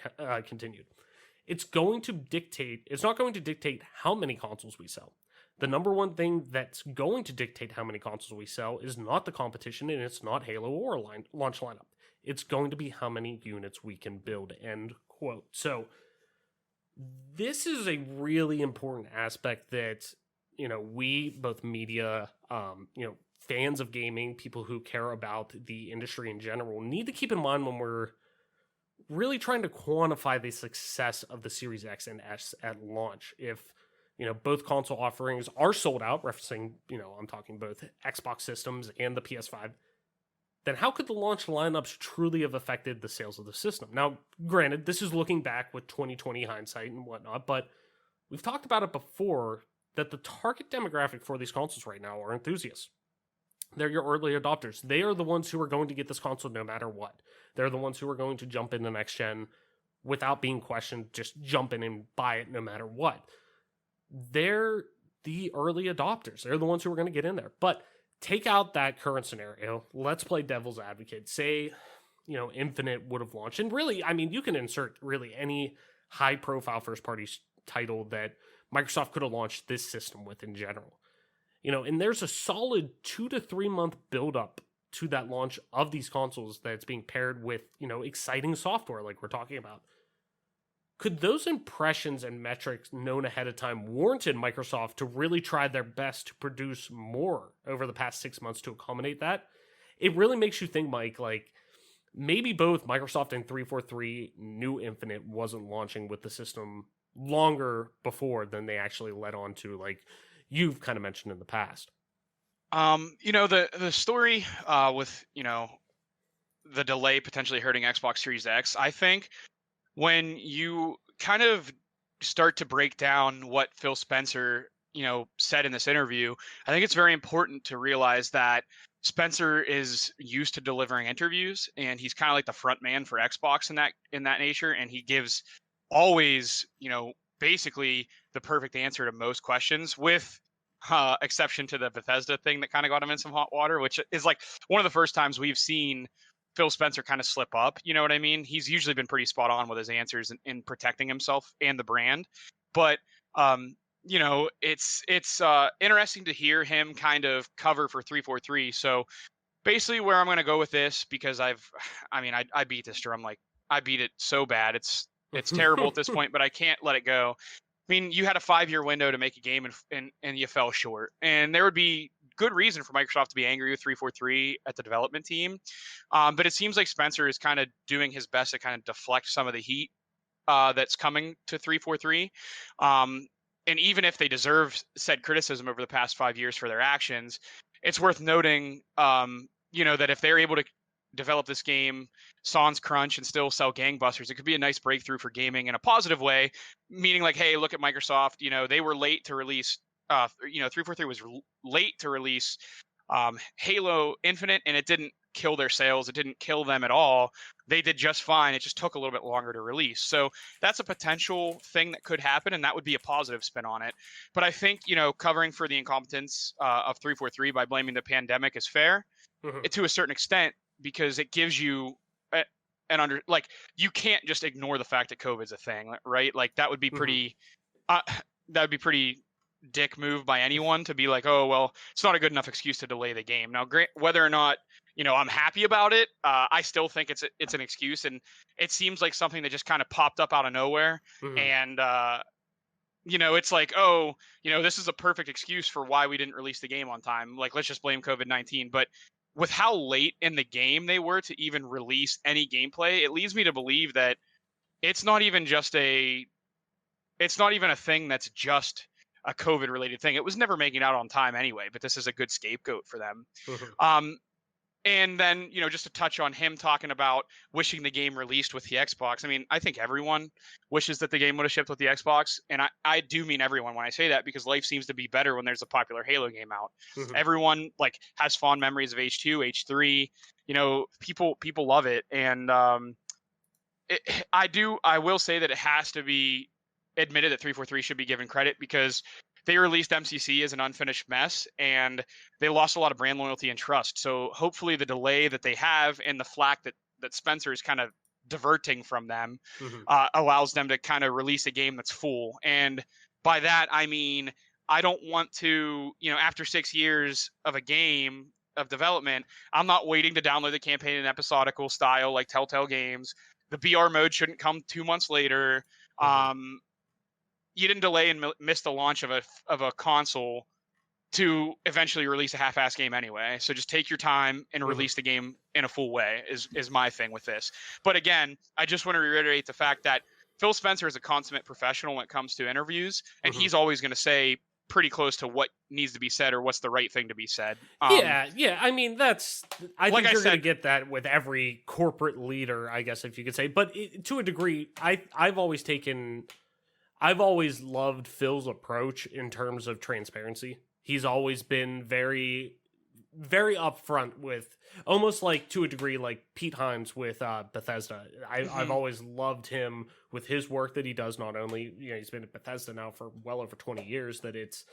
continued. It's not going to dictate how many consoles we sell. The number one thing that's going to dictate how many consoles we sell is not the competition, and it's not Halo or launch lineup. It's going to be how many units we can build, end quote. So this is a really important aspect that, we, both media, fans of gaming, people who care about the industry in general, need to keep in mind when we're really trying to quantify the success of the Series X and S at launch. If, both console offerings are sold out, referencing, I'm talking both Xbox systems and the PS5, then how could the launch lineups truly have affected the sales of the system? Now, granted, this is looking back with 2020 hindsight and whatnot, but we've talked about it before that the target demographic for these consoles right now are enthusiasts. They're your early adopters. They are the ones who are going to get this console no matter what. They're the ones who are going to jump in the next gen without being questioned, just jump in and buy it no matter what. They're the early adopters. They're the ones who are going to get in there. But take out that current scenario. Let's play devil's advocate. Say, Infinite would have launched. And really, you can insert really any high-profile first-party title that Microsoft could have launched this system with in general. And there's a solid 2 to 3 month build-up to that launch of these consoles that's being paired with, exciting software like we're talking about. Could those impressions and metrics known ahead of time warranted Microsoft to really try their best to produce more over the past 6 months to accommodate that? It really makes you think, Mike, like maybe both Microsoft and 343 knew Infinite wasn't launching with the system longer before than they actually led on to, like you've kind of mentioned in the past. The story with, the delay potentially hurting Xbox Series X, I think when you kind of start to break down what Phil Spencer, said in this interview, I think it's very important to realize that Spencer is used to delivering interviews, and he's kind of like the front man for Xbox in that nature, and he gives always, basically the perfect answer to most questions, with exception to the Bethesda thing that kind of got him in some hot water, which is like one of the first times we've seen Phil Spencer kind of slip up. You know what I mean? He's usually been pretty spot on with his answers in protecting himself and the brand. But it's interesting to hear him kind of cover for 343. So basically where I'm going to go with this, because I beat this drum, like I beat it so bad. It's terrible at this point, but I can't let it go. You had a 5-year window to make a game and you fell short. And there would be good reason for Microsoft to be angry with 343 at the development team. But it seems like Spencer is kind of doing his best to kind of deflect some of the heat that's coming to 343. And even if they deserve said criticism over the past 5 years for their actions, it's worth noting, that if they're able to develop this game sans crunch and still sell gangbusters, it could be a nice breakthrough for gaming in a positive way, meaning like, hey, look at Microsoft, they were late to release 343 was late to release Halo Infinite, and it didn't kill their sales. It didn't kill them at all. They did just fine. It just took a little bit longer to release. So that's a potential thing that could happen, and that would be a positive spin on it. But I think, covering for the incompetence of 343 by blaming the pandemic is fair to a certain extent, because it gives you you can't just ignore the fact that COVID's a thing, right? Like that would be pretty dick move by anyone to be like, oh, well, it's not a good enough excuse to delay the game. Now, whether or not, I'm happy about it, I still think it's an excuse. And it seems like something that just kind of popped up out of nowhere. And, it's like, oh, this is a perfect excuse for why we didn't release the game on time. Like, let's just blame COVID-19. But with how late in the game they were to even release any gameplay, it leads me to believe that it's not even a thing that's just a COVID related thing. It was never making out on time anyway, but this is a good scapegoat for them. And then, just to touch on him talking about wishing the game released with the Xbox. I mean, I think everyone wishes that the game would have shipped with the Xbox. And I do mean everyone when I say that, because life seems to be better when there's a popular Halo game out. Everyone like has fond memories of H2, H3. People love it. And I will say that it has to be admitted that 343 should be given credit, because they released MCC as an unfinished mess, and they lost a lot of brand loyalty and trust. So hopefully the delay that they have and the flack that Spencer is kind of diverting from them allows them to kind of release a game that's full. And by that, I mean, I don't want to, after 6 years of a game of development, I'm not waiting to download the campaign in episodical style like Telltale Games. The BR mode shouldn't come 2 months later. You didn't delay and miss the launch of a console to eventually release a half-ass game anyway. So just take your time and release the game in a full way is my thing with this. But again, I just want to reiterate the fact that Phil Spencer is a consummate professional when it comes to interviews, and he's always going to say pretty close to what needs to be said or what's the right thing to be said. Yeah. I mean, I like think you're going to said, get that with every corporate leader, I guess, if you could say. But to a degree, I've always loved Phil's approach in terms of transparency. He's always been very, very upfront with, almost like to a degree like Pete Hines with Bethesda. I've always loved him with his work that he does. Not only, he's been at Bethesda now for well over 20 years, that it's,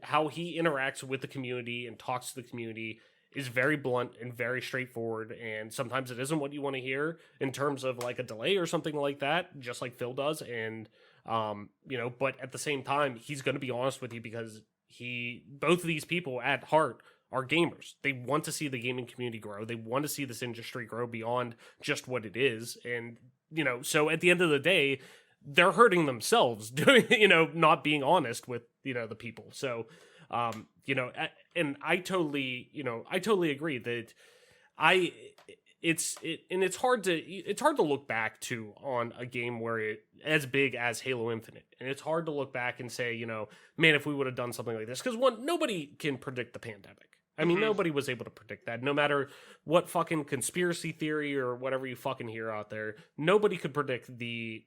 how he interacts with the community and talks to the community is very blunt and very straightforward, and sometimes it isn't what you want to hear in terms of like a delay or something like that, just like Phil does. And but at the same time, he's going to be honest with you, because both of these people at heart are gamers. They want to see the gaming community grow. They want to see this industry grow beyond just what it is. And so at the end of the day, they're hurting themselves doing not being honest with the people. So and I totally agree that it's hard to look back on a game where as big as Halo Infinite, and it's hard to look back and say, man, if we would have done something like this, because nobody can predict the pandemic. I mean, nobody was able to predict that. No matter what fucking conspiracy theory or whatever you fucking hear out there, nobody could predict the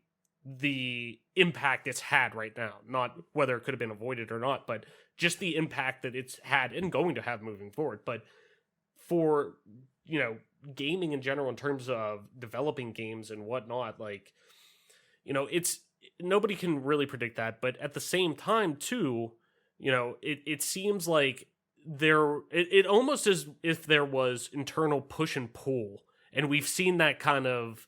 impact it's had right now. Not whether it could have been avoided or not, but just the impact that it's had and going to have moving forward. But for, gaming in general, in terms of developing games and whatnot, like, it's, nobody can really predict that. But at the same time too, it seems like it almost as if there was internal push and pull, and we've seen that kind of,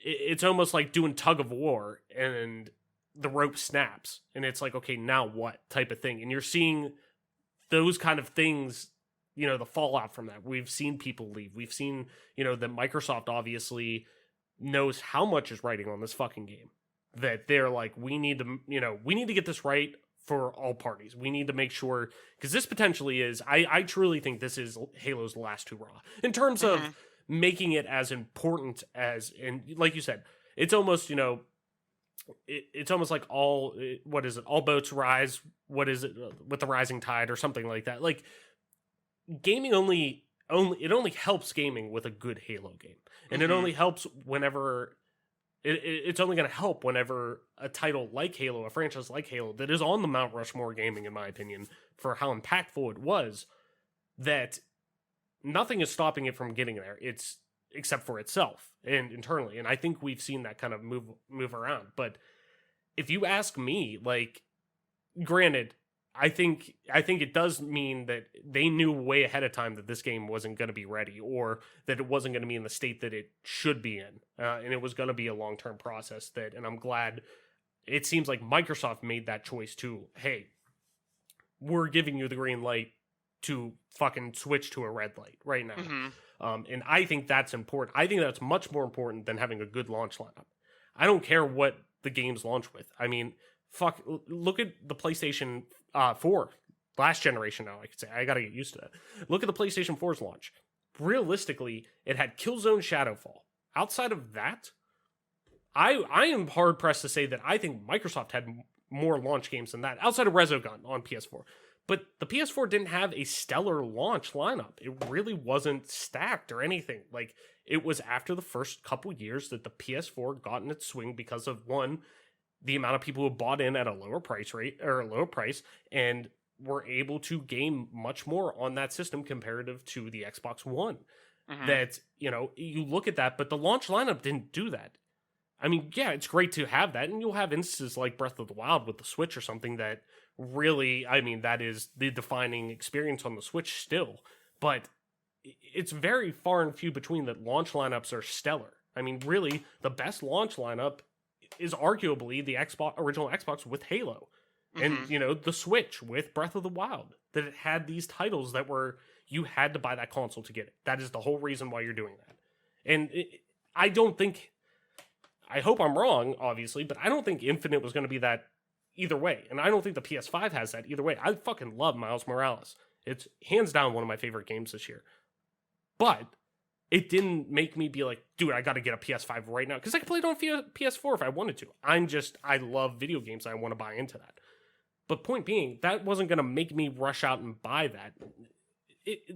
it's almost like doing tug of war, and the rope snaps, and it's like, okay, now what type of thing. And you're seeing those kind of things, the fallout from that. We've seen people leave. We've seen, that Microsoft obviously knows how much is writing on this fucking game, that they're like, we need to get this right for all parties. We need to make sure, because this potentially is, I truly think this is Halo's last hurrah in terms of making it as important as, and like you said, it's almost, it's almost like all boats rise, what is it, with the rising tide or something like that. Like, gaming only helps gaming with a good Halo game, and it only helps whenever it's only going to help whenever a title like Halo, a franchise like Halo, that is on the Mount Rushmore gaming, in my opinion, for how impactful it was, that nothing is stopping it from getting there. It's except for itself and internally. And I think we've seen that kind of move around. But if you ask me, like, granted, I think it does mean that they knew way ahead of time that this game wasn't going to be ready, or that it wasn't going to be in the state that it should be in. And it was going to be a long-term process and I'm glad it seems like Microsoft made that choice too. Hey, we're giving you the green light to fucking switch to a red light right now. And I think that's important. I think that's much more important than having a good launch lineup. I don't care what the games launch with. I mean, look at the PlayStation 4, last generation now, I could say. I gotta get used to that. Look at the PlayStation 4's launch. Realistically, it had Killzone Shadowfall. Outside of that, I am hard-pressed to say that I think Microsoft had more launch games than that, outside of Resogun on PS4. But the PS4 didn't have a stellar launch lineup. It really wasn't stacked or anything. Like, it was after the first couple years that the PS4 got in its swing because of, one, the amount of people who bought in at a lower price rate or a lower price and were able to game much more on that system comparative to the Xbox One. That, you look at that, but the launch lineup didn't do that. I mean, yeah, it's great to have that, and you'll have instances like Breath of the Wild with the Switch or something that really, I mean, that is the defining experience on the Switch still. But it's very far and few between that launch lineups are stellar. I mean, really, the best launch lineup is arguably the original Xbox with Halo. And, the Switch with Breath of the Wild. That it had these titles that were, you had to buy that console to get it. That is the whole reason why you're doing that. And I hope I'm wrong, obviously, but I don't think Infinite was going to be that either way. And I don't think the PS5 has that either way. I fucking love Miles Morales. It's hands down one of my favorite games this year. But it didn't make me be like, dude, I got to get a PS5 right now. Because I could play it on PS4 if I wanted to. I love video games. And I want to buy into that. But point being, that wasn't going to make me rush out and buy that.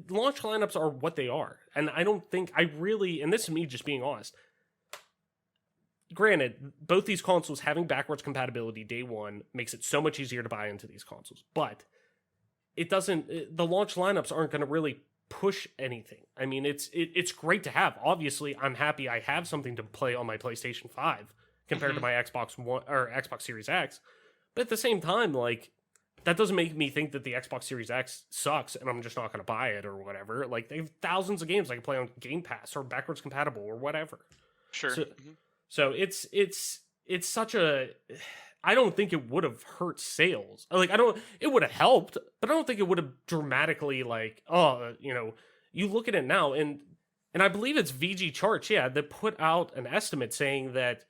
Launch lineups are what they are. And I don't think and this is me just being honest. Granted, both these consoles having backwards compatibility day one makes it so much easier to buy into these consoles. But the launch lineups aren't going to really push anything. I mean, it's great to have. Obviously, I'm happy I have something to play on my PlayStation 5 compared to my Xbox One or Xbox Series X. But at the same time, like, that doesn't make me think that the Xbox Series X sucks and I'm just not going to buy it or whatever. Like, they have thousands of games I can play on Game Pass or backwards compatible or whatever. Sure. So it's such a, I don't think it would have hurt sales. Like, it would have helped, but I don't think it would have dramatically, like, you look at it now and I believe it's VG Charts, that put out an estimate saying that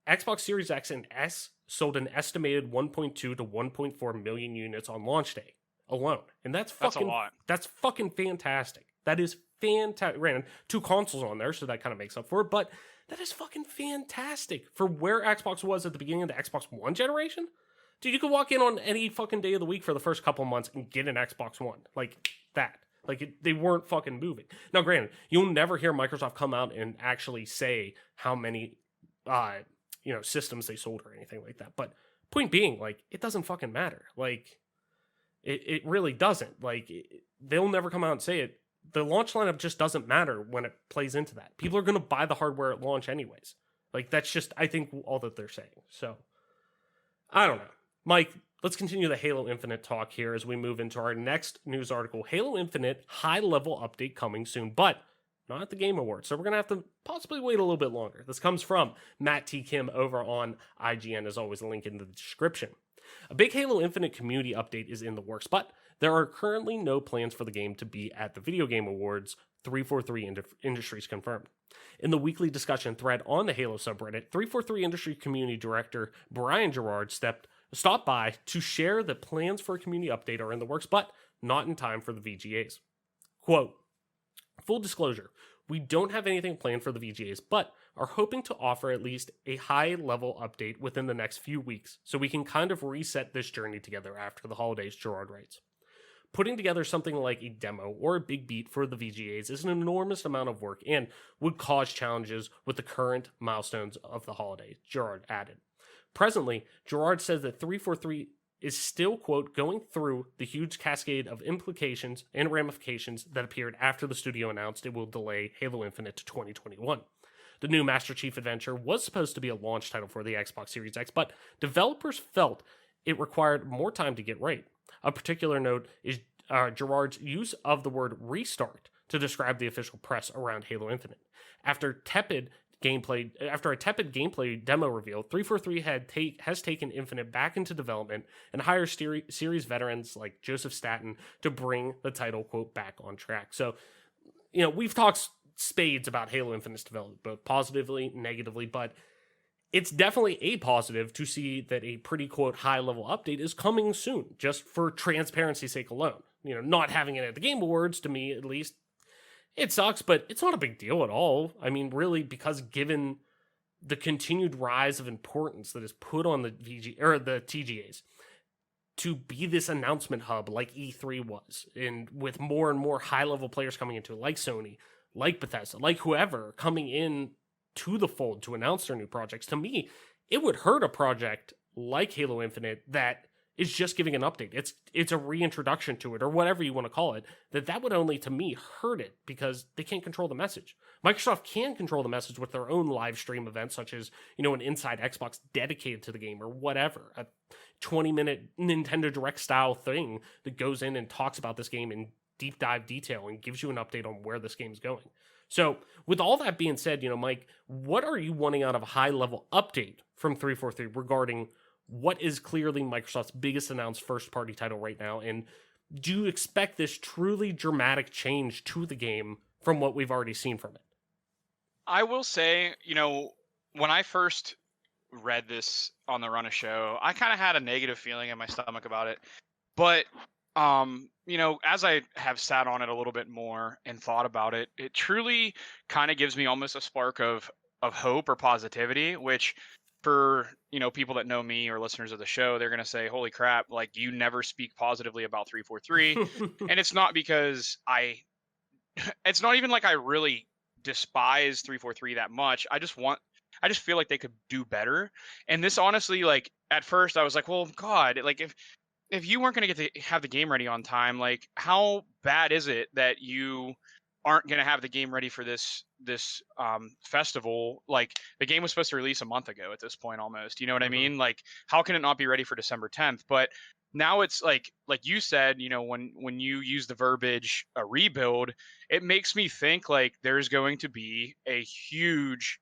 Xbox Series X and S sold an estimated 1.2 to 1.4 million units on launch day alone. And that's a lot. That's fucking fantastic. That is fantastic. Granted, 2 consoles on there, so that kind of makes up for it, but that is fucking fantastic for where Xbox was at the beginning of the Xbox One generation. Dude, you could walk in on any fucking day of the week for the first couple months and get an Xbox One. Like that. Like, they weren't fucking moving. Now, granted, you'll never hear Microsoft come out and actually say how many, systems they sold or anything like that. But point being, like, it doesn't fucking matter. Like, it really doesn't. Like, they'll never come out and say it. The launch lineup just doesn't matter when it plays into that. People are going to buy the hardware at launch anyways. Like, that's just, I think, all that they're saying. So, I don't know. Mike, let's continue the Halo Infinite talk here as we move into our next news article. Halo Infinite high-level update coming soon, but not at the Game Awards. So we're going to have to possibly wait a little bit longer. This comes from Matt T. Kim over on IGN, as always, a link in the description. A big Halo Infinite community update is in the works, but there are currently no plans for the game to be at the Video Game Awards, 343 Industries confirmed. In the weekly discussion thread on the Halo subreddit, 343 Industry Community Director Brian Gerard stopped by to share that plans for a community update are in the works, but not in time for the VGAs. Quote, full disclosure, we don't have anything planned for the VGAs, but are hoping to offer at least a high-level update within the next few weeks so we can kind of reset this journey together after the holidays, Gerard writes. Putting together something like a demo or a big beat for the VGAs is an enormous amount of work and would cause challenges with the current milestones of the holiday, Gerard added. Presently, Gerard says that 343 is still, quote, going through the huge cascade of implications and ramifications that appeared after the studio announced it will delay Halo Infinite to 2021. The new Master Chief Adventure was supposed to be a launch title for the Xbox Series X, but developers felt it required more time to get right. A particular note is Gerard's use of the word restart to describe the official press around Halo Infinite. After a tepid gameplay demo reveal, 343 has taken Infinite back into development and hired series veterans like Joseph Staten to bring the title, quote, back on track. So, we've talked spades about Halo Infinite's development, both positively, negatively, but it's definitely a positive to see that a pretty, quote, high-level update is coming soon, just for transparency's sake alone. Not having it at the Game Awards, to me at least, it sucks, but it's not a big deal at all. I mean, really, because given the continued rise of importance that is put on the TGAs, to be this announcement hub like E3 was, and with more and more high-level players coming into it, like Sony, like Bethesda, like whoever coming in to the fold to announce their new projects, to me, it would hurt a project like Halo Infinite that is just giving an update. It's a reintroduction to it, or whatever you want to call it. That would only, to me, hurt it because they can't control the message. Microsoft can control the message with their own live stream events, such as, an Inside Xbox dedicated to the game or whatever. A 20-minute Nintendo Direct style thing that goes in and talks about this game in deep dive detail and gives you an update on where this game's going. So, with all that being said, Mike, what are you wanting out of a high-level update from 343 regarding what is clearly Microsoft's biggest announced first-party title right now? And do you expect this truly dramatic change to the game from what we've already seen from it? I will say, when I first read this on the run of show, I kind of had a negative feeling in my stomach about it. But as I have sat on it a little bit more and thought about it, it truly kind of gives me almost a spark of hope or positivity, which for, people that know me or listeners of the show, they're going to say, holy crap, like you never speak positively about 343. And it's not because it's not even like I really despise 343 that much. I just feel like they could do better. And this honestly, like at first I was like, well, God, like if you weren't going to get to have the game ready on time, like how bad is it that you aren't going to have the game ready for this festival? Like the game was supposed to release a month ago at this point almost, you know what I mean? Like how can it not be ready for December 10th? But now it's like you said, when you use the verbiage a rebuild, it makes me think like there's going to be a huge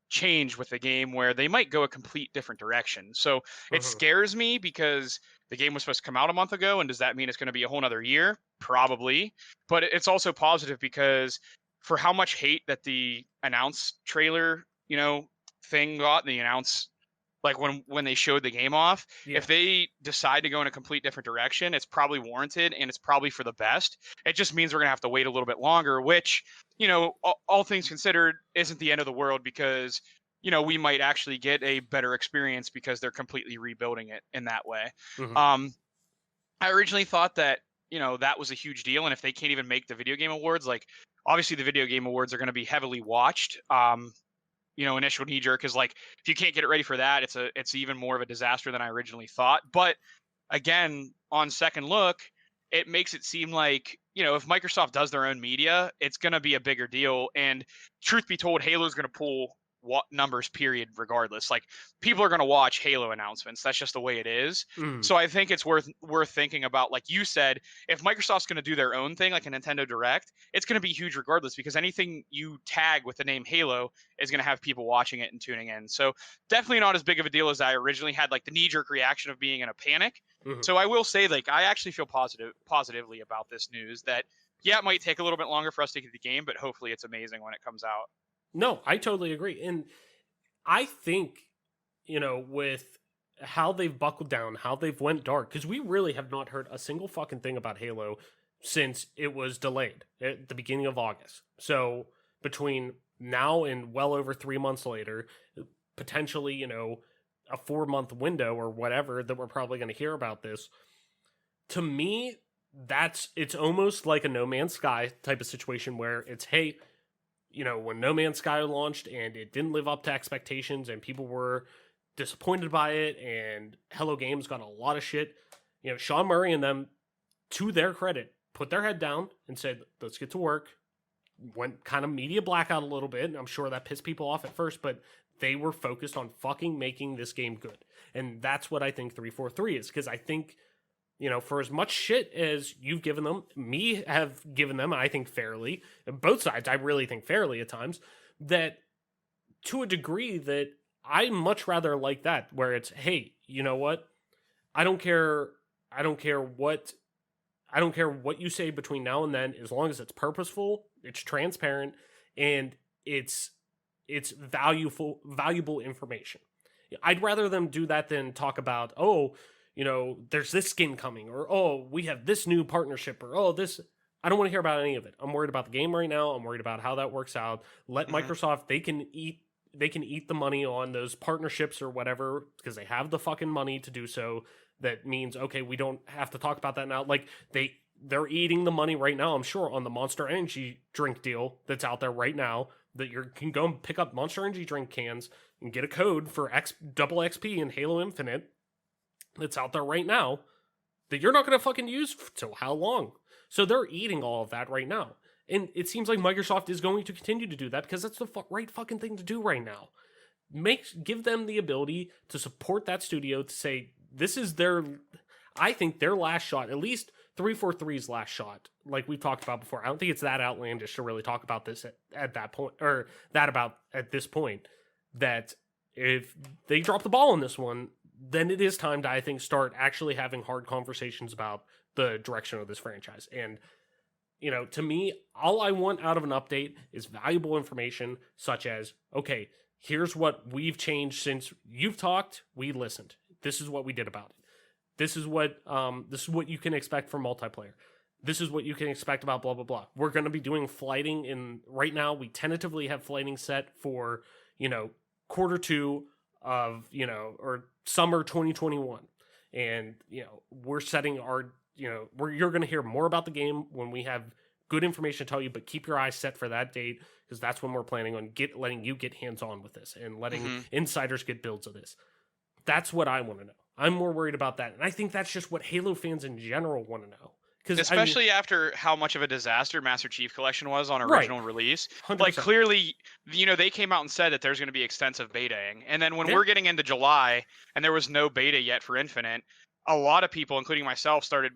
change with the game where they might go a complete different direction. So it scares me because the game was supposed to come out a month ago, and does that mean it's going to be a whole nother year? Probably. But it's also positive because for how much hate that the announce trailer, thing got, the announce, like when they showed the game off, if they decide to go in a complete different direction, it's probably warranted and it's probably for the best. It just means we're going to have to wait a little bit longer, which, all things considered, isn't the end of the world because, we might actually get a better experience because they're completely rebuilding it in that way. I originally thought that, that was a huge deal. And if they can't even make the video game awards, like obviously the video game awards are going to be heavily watched. Initial knee jerk is like, if you can't get it ready for that, it's even more of a disaster than I originally thought. But again, on second look, it makes it seem like, if Microsoft does their own media, it's going to be a bigger deal. And truth be told, Halo is going to pull numbers, period, regardless. Like people are going to watch Halo announcements. That's just the way it is. So I think it's worth thinking about, like you said, if Microsoft's going to do their own thing, like a Nintendo Direct, it's going to be huge regardless, because anything you tag with the name Halo is going to have people watching it and tuning in. So definitely not as big of a deal as I originally had, like the knee-jerk reaction of being in a panic. So I will say, like, I actually feel positively about this news that, yeah, it might take a little bit longer for us to get the game, but hopefully it's amazing when it comes out. No, I totally agree. And I think, with how they've buckled down, how they've went dark, because we really have not heard a single fucking thing about Halo since it was delayed at the beginning of August. So between now and well over 3 months later, potentially, a 4-month window or whatever that we're probably going to hear about this, to me, it's almost like a No Man's Sky type of situation where it's, hey, when No Man's Sky launched and it didn't live up to expectations and people were disappointed by it and Hello Games got a lot of shit, Sean Murray and them, to their credit, put their head down and said, let's get to work. Went kind of media blackout a little bit, and I'm sure that pissed people off at first, but they were focused on fucking making this game good. And that's what I think 343 is, because I think, for as much shit as you've given them, me have given them, I think fairly, both sides, I really think fairly at times, that to a degree that I much rather like that, where it's, hey, you know what? I don't care what you say between now and then, as long as it's purposeful, it's transparent, and it's valuable information. I'd rather them do that than talk about, there's this skin coming, or, we have this new partnership, or, this. I don't want to hear about any of it. I'm worried about the game right now. I'm worried about how that works out. Let Microsoft, they can eat the money on those partnerships or whatever, because they have the fucking money to do so. that means, okay, we don't have to talk about that now. Like, they're eating the money right now, I'm sure, on the Monster Energy drink deal that's out there right now, that you can go and pick up Monster Energy drink cans and get a code for double XP in Halo Infinite that's out there right now that you're not going to fucking use till how long? So they're eating all of that right now. And it seems like Microsoft is going to continue to do that because that's the right fucking thing to do right now. Give them the ability to support that studio, to say, this is I think their last shot, at least 343's last shot, like we've talked about before. I don't think it's that outlandish to really talk about this at that point, or at this point, that if they drop the ball on this one, then it is time to, I think, start actually having hard conversations about the direction of this franchise. And, to me, all I want out of an update is valuable information, such as, okay, here's what we've changed since you've talked, we listened. This is what we did about it. This is what you can expect from multiplayer. This is what you can expect about blah, blah, blah. We're going to be doing flighting right now, we tentatively have flighting set for, Q2 of, or summer 2021. And, we're setting our, you're going to hear more about the game when we have good information to tell you, but keep your eyes set for that date, because that's when we're planning on letting you get hands-on with this and letting insiders get builds of this. That's what I want to know. I'm more worried about that. And I think that's just what Halo fans in general want to know. Especially after how much of a disaster Master Chief Collection was on original release. 100%. Like, clearly, they came out and said that there's going to be extensive betaing. And then when we're getting into July and there was no beta yet for Infinite, a lot of people, including myself, started,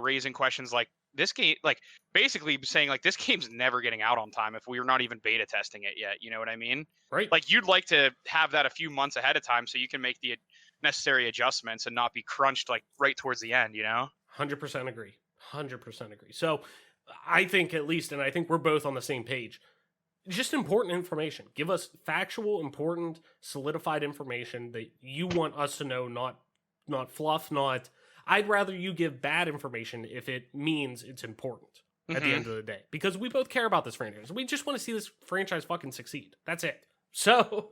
raising questions like, this game, like, basically saying, like, this game's never getting out on time if we're not even beta testing it yet. You know what I mean? Right. Like, you'd like to have that a few months ahead of time so you can make the necessary adjustments and not be crunched, like, right towards the end, 100% agree. 100% agree. So I think, at least, and I think we're both on the same page, just important information. Give us factual, important, solidified information that you want us to know, not fluff, I'd rather you give bad information if it means it's important at the end of the day, because we both care about this franchise. We just want to see this franchise fucking succeed. That's it. So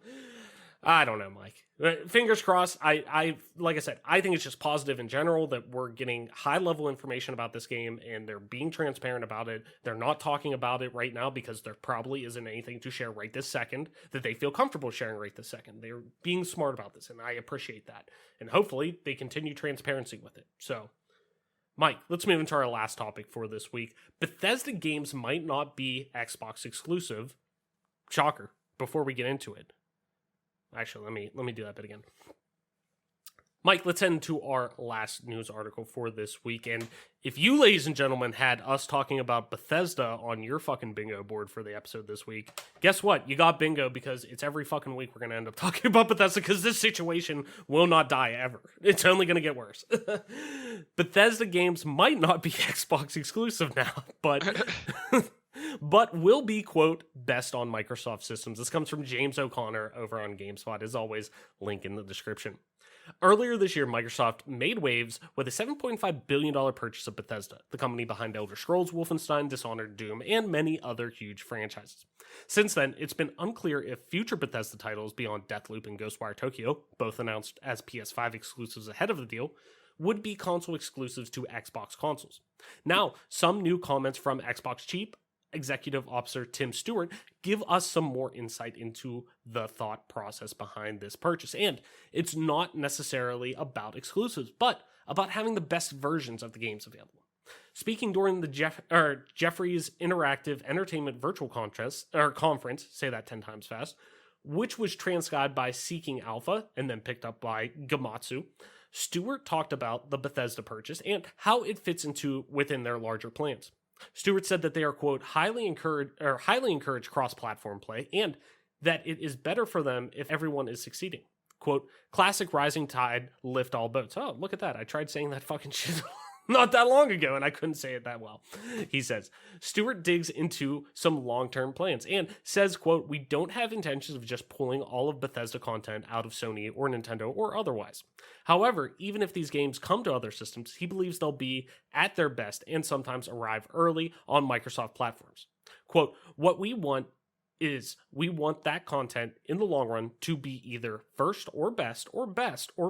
I don't know, Mike. Fingers crossed. I like I said, I think it's just positive in general that we're getting high level information about this game and they're being transparent about it. They're not talking about it right now because there probably isn't anything to share right this second that they feel comfortable sharing right this second. They're being smart about this, and I appreciate that. And hopefully they continue transparency with it. So, Mike, let's move into our last topic for this week. Bethesda games might not be Xbox exclusive. Shocker. Before we get into it. Actually, let me do that bit again. Mike, let's head into our last news article for this week. And if you, ladies and gentlemen, had us talking about Bethesda on your fucking bingo board for the episode this week, guess what? You got bingo, because it's every fucking week we're going to end up talking about Bethesda, because this situation will not die ever. It's only going to get worse. Bethesda games might not be Xbox exclusive now, but will be, quote, best on Microsoft systems. This comes from James O'Connor over on GameSpot. As always, link in the description. Earlier this year, Microsoft made waves with a $7.5 billion purchase of Bethesda, the company behind Elder Scrolls, Wolfenstein, Dishonored, Doom, and many other huge franchises. Since then, it's been unclear if future Bethesda titles beyond Deathloop and Ghostwire Tokyo, both announced as PS5 exclusives ahead of the deal, would be console exclusives to Xbox consoles. Now, some new comments from Xbox Chief Executive Officer Tim Stuart give us some more insight into the thought process behind this purchase. And it's not necessarily about exclusives, but about having the best versions of the games available. Speaking during the Jefferies Interactive Entertainment Virtual Conference, say that 10 times fast, which was transcribed by Seeking Alpha and then picked up by Gamatsu, Stewart talked about the Bethesda purchase and how it fits within their larger plans. Stewart said that they are, quote, highly encourage cross-platform play, and that it is better for them if everyone is succeeding. Quote, classic rising tide lift all boats. Oh, look at that. I tried saying that fucking shit not that long ago, and I couldn't say it that well. He says, Stewart digs into some long-term plans and says, quote, we don't have intentions of just pulling all of Bethesda content out of Sony or Nintendo or otherwise. However, even if these games come to other systems, he believes they'll be at their best and sometimes arrive early on Microsoft platforms. Quote, what we want is we want that content in the long run to be either first or best, or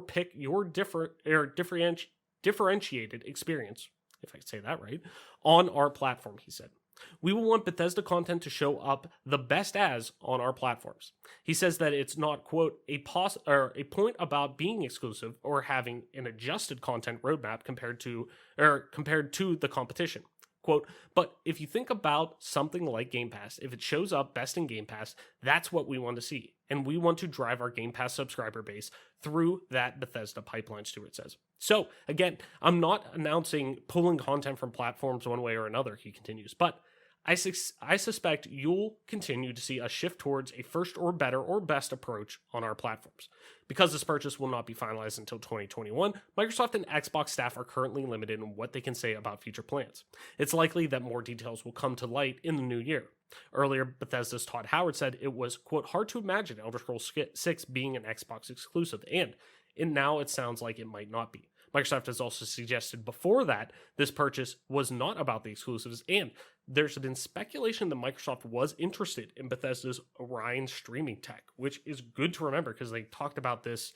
pick your differentiated experience, if I can say that right, on our platform, he said. We will want Bethesda content to show up the best as on our platforms. He says that it's not, quote, a point about being exclusive or having an adjusted content roadmap compared to the competition. Quote, but if you think about something like Game Pass, if it shows up best in Game Pass, that's what we want to see. And we want to drive our Game Pass subscriber base through that Bethesda pipeline, Stuart says. So, again, I'm not announcing pulling content from platforms one way or another, he continues, but I suspect you'll continue to see a shift towards a first or better or best approach on our platforms. Because this purchase will not be finalized until 2021, Microsoft and Xbox staff are currently limited in what they can say about future plans. It's likely that more details will come to light in the new year. Earlier, Bethesda's Todd Howard said it was, quote, hard to imagine Elder Scrolls 6 being an Xbox exclusive, and now it sounds like it might not be. Microsoft has also suggested before that this purchase was not about the exclusives, and there's been speculation that Microsoft was interested in Bethesda's Orion streaming tech, which is good to remember because they talked about this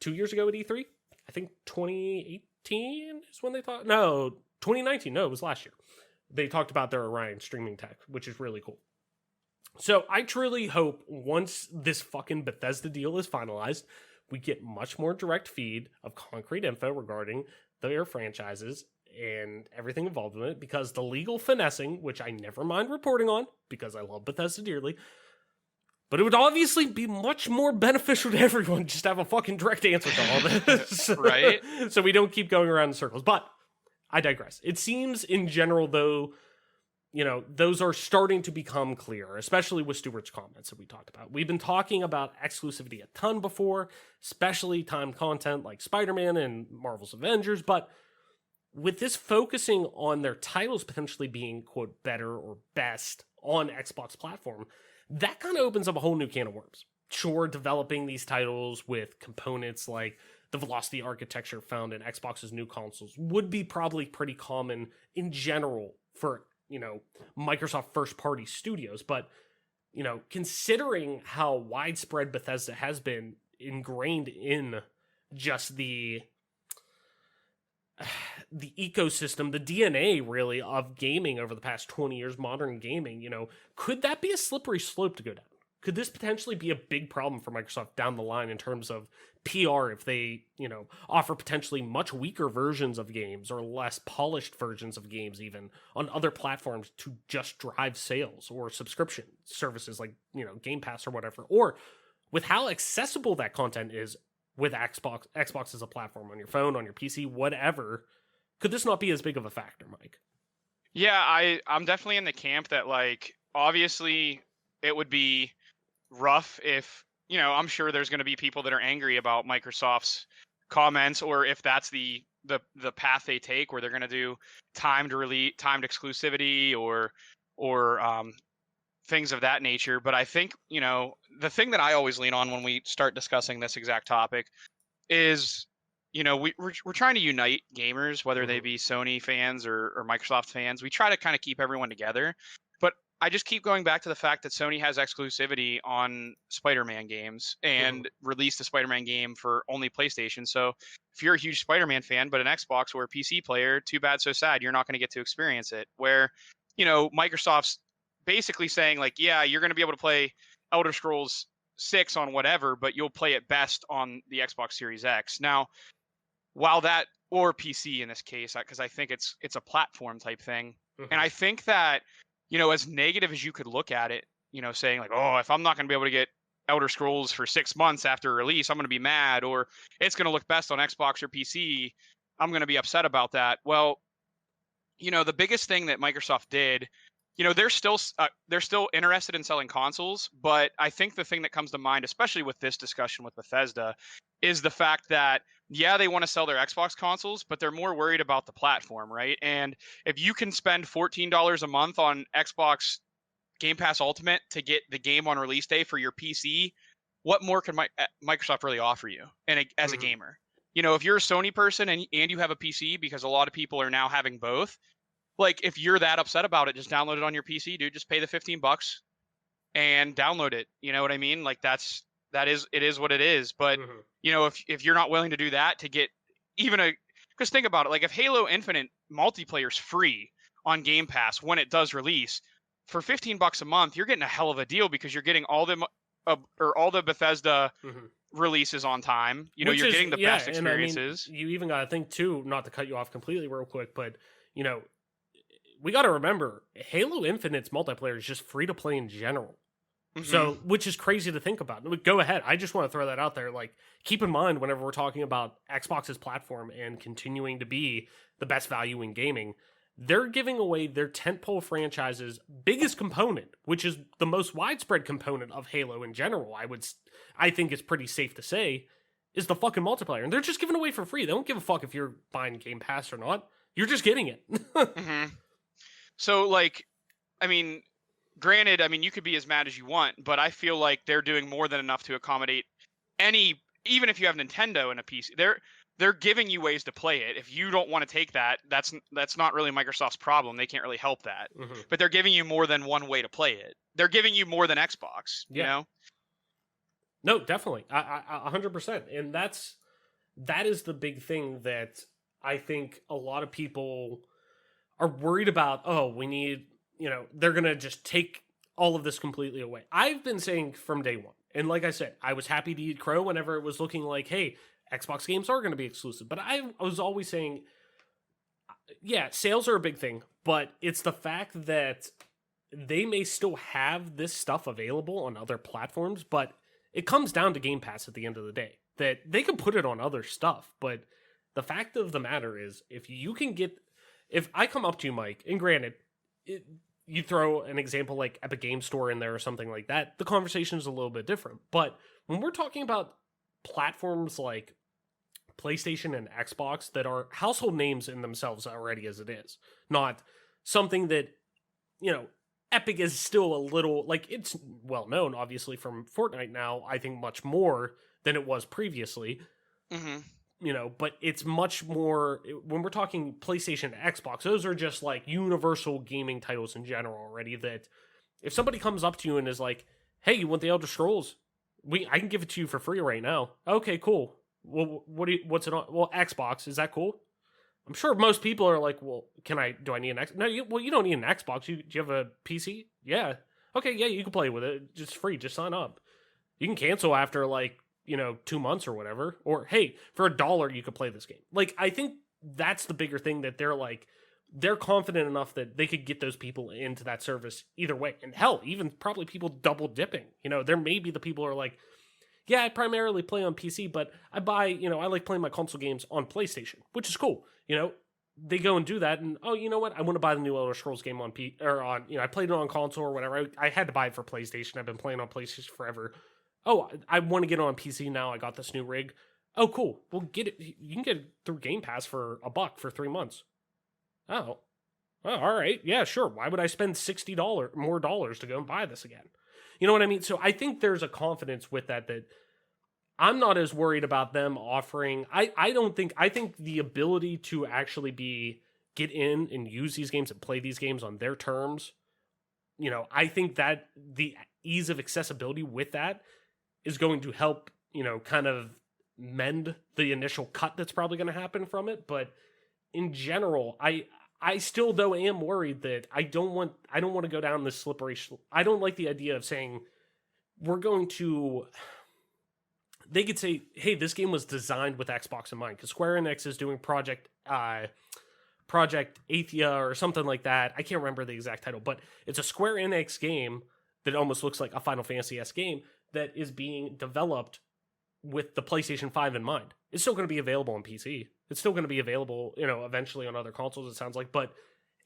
2 years ago at E3. I think 2018 is when they thought. No, 2019. No, it was last year. They talked about their Orion streaming tech, which is really cool. So I truly hope once this fucking Bethesda deal is finalized, we get much more direct feed of concrete info regarding their franchises and everything involved in it, because the legal finessing, which I never mind reporting on because I love Bethesda dearly, but it would obviously be much more beneficial to everyone just to have a fucking direct answer to all this. Right? So we don't keep going around in circles. But I digress. It seems in general, though, those are starting to become clear, especially with Stuart's comments that we talked about. We've been talking about exclusivity a ton before, especially timed content like Spider-Man and Marvel's Avengers, but with this focusing on their titles potentially being, quote, better or best on Xbox platform, that kind of opens up a whole new can of worms. Sure, developing these titles with components like the velocity architecture found in Xbox's new consoles would be probably pretty common in general for, Microsoft first-party studios. But, considering how widespread Bethesda has been ingrained in just the ecosystem, the DNA really of gaming over the past 20 years, modern gaming, could that be a slippery slope to go down? Could this potentially be a big problem for Microsoft down the line in terms of PR if they, offer potentially much weaker versions of games or less polished versions of games even on other platforms to just drive sales or subscription services like, Game Pass or whatever? Or with how accessible that content is with Xbox as a platform on your phone, on your PC, whatever, could this not be as big of a factor, Mike? Yeah, I'm definitely in the camp that, obviously it would be rough if, I'm sure there's going to be people that are angry about Microsoft's comments, or if that's the path they take, where they're going to do timed exclusivity or things of that nature. But I think, the thing that I always lean on when we start discussing this exact topic is, we're trying to unite gamers, whether they be Sony fans or Microsoft fans. We try to kind of keep everyone together. But I just keep going back to the fact that Sony has exclusivity on Spider-Man games and released a Spider-Man game for only PlayStation. So if you're a huge Spider-Man fan, but an Xbox or a PC player, too bad, so sad, you're not going to get to experience it. Where, Microsoft's basically saying, yeah, you're going to be able to play Elder Scrolls 6 on whatever, but you'll play it best on the Xbox Series X. Now, while that, or PC in this case, because I think it's a platform type thing. And I think that, as negative as you could look at it, saying if I'm not going to be able to get Elder Scrolls for 6 months after release, I'm going to be mad, or it's going to look best on Xbox or PC, I'm going to be upset about that. Well, the biggest thing that Microsoft did, they're still interested in selling consoles, but I think the thing that comes to mind, especially with this discussion with Bethesda, is the fact that, yeah, they want to sell their Xbox consoles, but they're more worried about the platform, right? And if you can spend $14 a month on Xbox Game Pass Ultimate to get the game on release day for your PC, what more can Microsoft really offer you as a gamer? If you're a Sony person and you have a PC, because a lot of people are now having both, if you're that upset about it, just download it on your PC, dude. Just pay the $15 and download it. You know what I mean? Like it is what it is. But Mhm. if you're not willing to do that to get even because think about it, like if Halo Infinite multiplayer is free on Game Pass when it does release for $15 a month, you're getting a hell of a deal because you're getting all the Bethesda Mhm. releases on time. Which You're is, getting the yeah, best and I mean, experiences. you even got to think too, not to cut you off completely real quick, but you know, we got to remember Halo Infinite's multiplayer is just free to play in general. Hmm. So, which is crazy to think about. Go ahead. I just want to throw that out there. Like, keep in mind whenever we're talking about Xbox's platform and continuing to be the best value in gaming, they're giving away their tentpole franchise's biggest component, which is the most widespread component of Halo in general. I think it's pretty safe to say, is the fucking multiplayer, and they're just giving away for free. They don't give a fuck if you're buying Game Pass or not. You're just getting it. Hmm. So like, I mean, granted, I mean you could be as mad as you want, but I feel like they're doing more than enough to accommodate any, even if you have Nintendo and a PC. They're giving you ways to play it. If you don't want to take that, that's not really Microsoft's problem. They can't really help that. Mhm. But they're giving you more than one way to play it. They're giving you more than Xbox, you Yeah. know? No, definitely. 100%. And that is the big thing that I think a lot of people are worried about. Oh, we need, they're going to just take all of this completely away. I've been saying from day one. And like I said, I was happy to eat crow whenever it was looking like, hey, Xbox games are going to be exclusive. But I was always saying, yeah, sales are a big thing, but it's the fact that they may still have this stuff available on other platforms, but it comes down to Game Pass at the end of the day. That they can put it on other stuff, but the fact of the matter is, if I come up to you, Mike, and granted, you throw an example like Epic Game Store in there or something like that, the conversation is a little bit different. But when we're talking about platforms like PlayStation and Xbox that are household names in themselves already as it is, not something that, Epic is still a little, like, it's well known obviously from Fortnite now, I think much more than it was previously. Hmm. But it's much more when we're talking PlayStation and Xbox, those are just like universal gaming titles in general already, that if somebody comes up to you and is like, hey, you want the Elder Scrolls, I can give it to you for free right now. Okay, cool. Well, what's it on? Well, Xbox, is that cool? I'm sure most people are like, well, do I need an X? No, you don't need an Xbox. Do you have a PC? Yeah. Okay, yeah, you can play with it. Just free. Just sign up. You can cancel after 2 months or whatever. Or hey, for $1, you could play this game. Like, I think that's the bigger thing, that they're confident enough that they could get those people into that service either way. And hell, even probably people double dipping. There may be the people who are like, yeah, I primarily play on PC, but I like playing my console games on PlayStation, which is cool. They go and do that, and oh, you know what? I want to buy the new Elder Scrolls game on I played it on console or whatever. I had to buy it for PlayStation. I've been playing on PlayStation forever. Oh, I want to get it on PC now. I got this new rig. Oh, cool. Well, get it. You can get it through Game Pass for $1 for 3 months. Oh, all right. Yeah, sure. Why would I spend $60 more dollars to go and buy this again? You know what I mean? So I think there's a confidence with that I'm not as worried about them offering. I think the ability to actually get in and use these games and play these games on their terms, I think that the ease of accessibility with that is going to help, kind of mend the initial cut that's probably going to happen from it. But in general, I still though am worried that I don't want to go down this slippery I don't like the idea of saying we're going to. They could say, hey, this game was designed with Xbox in mind, because Square Enix is doing Project Athia or something like that. I can't remember the exact title, but it's a Square Enix game that almost looks like a Final Fantasy-esque game that is being developed with the PlayStation 5 in mind. It's still going to be available on PC. It's still going to be available, eventually on other consoles, it sounds like, but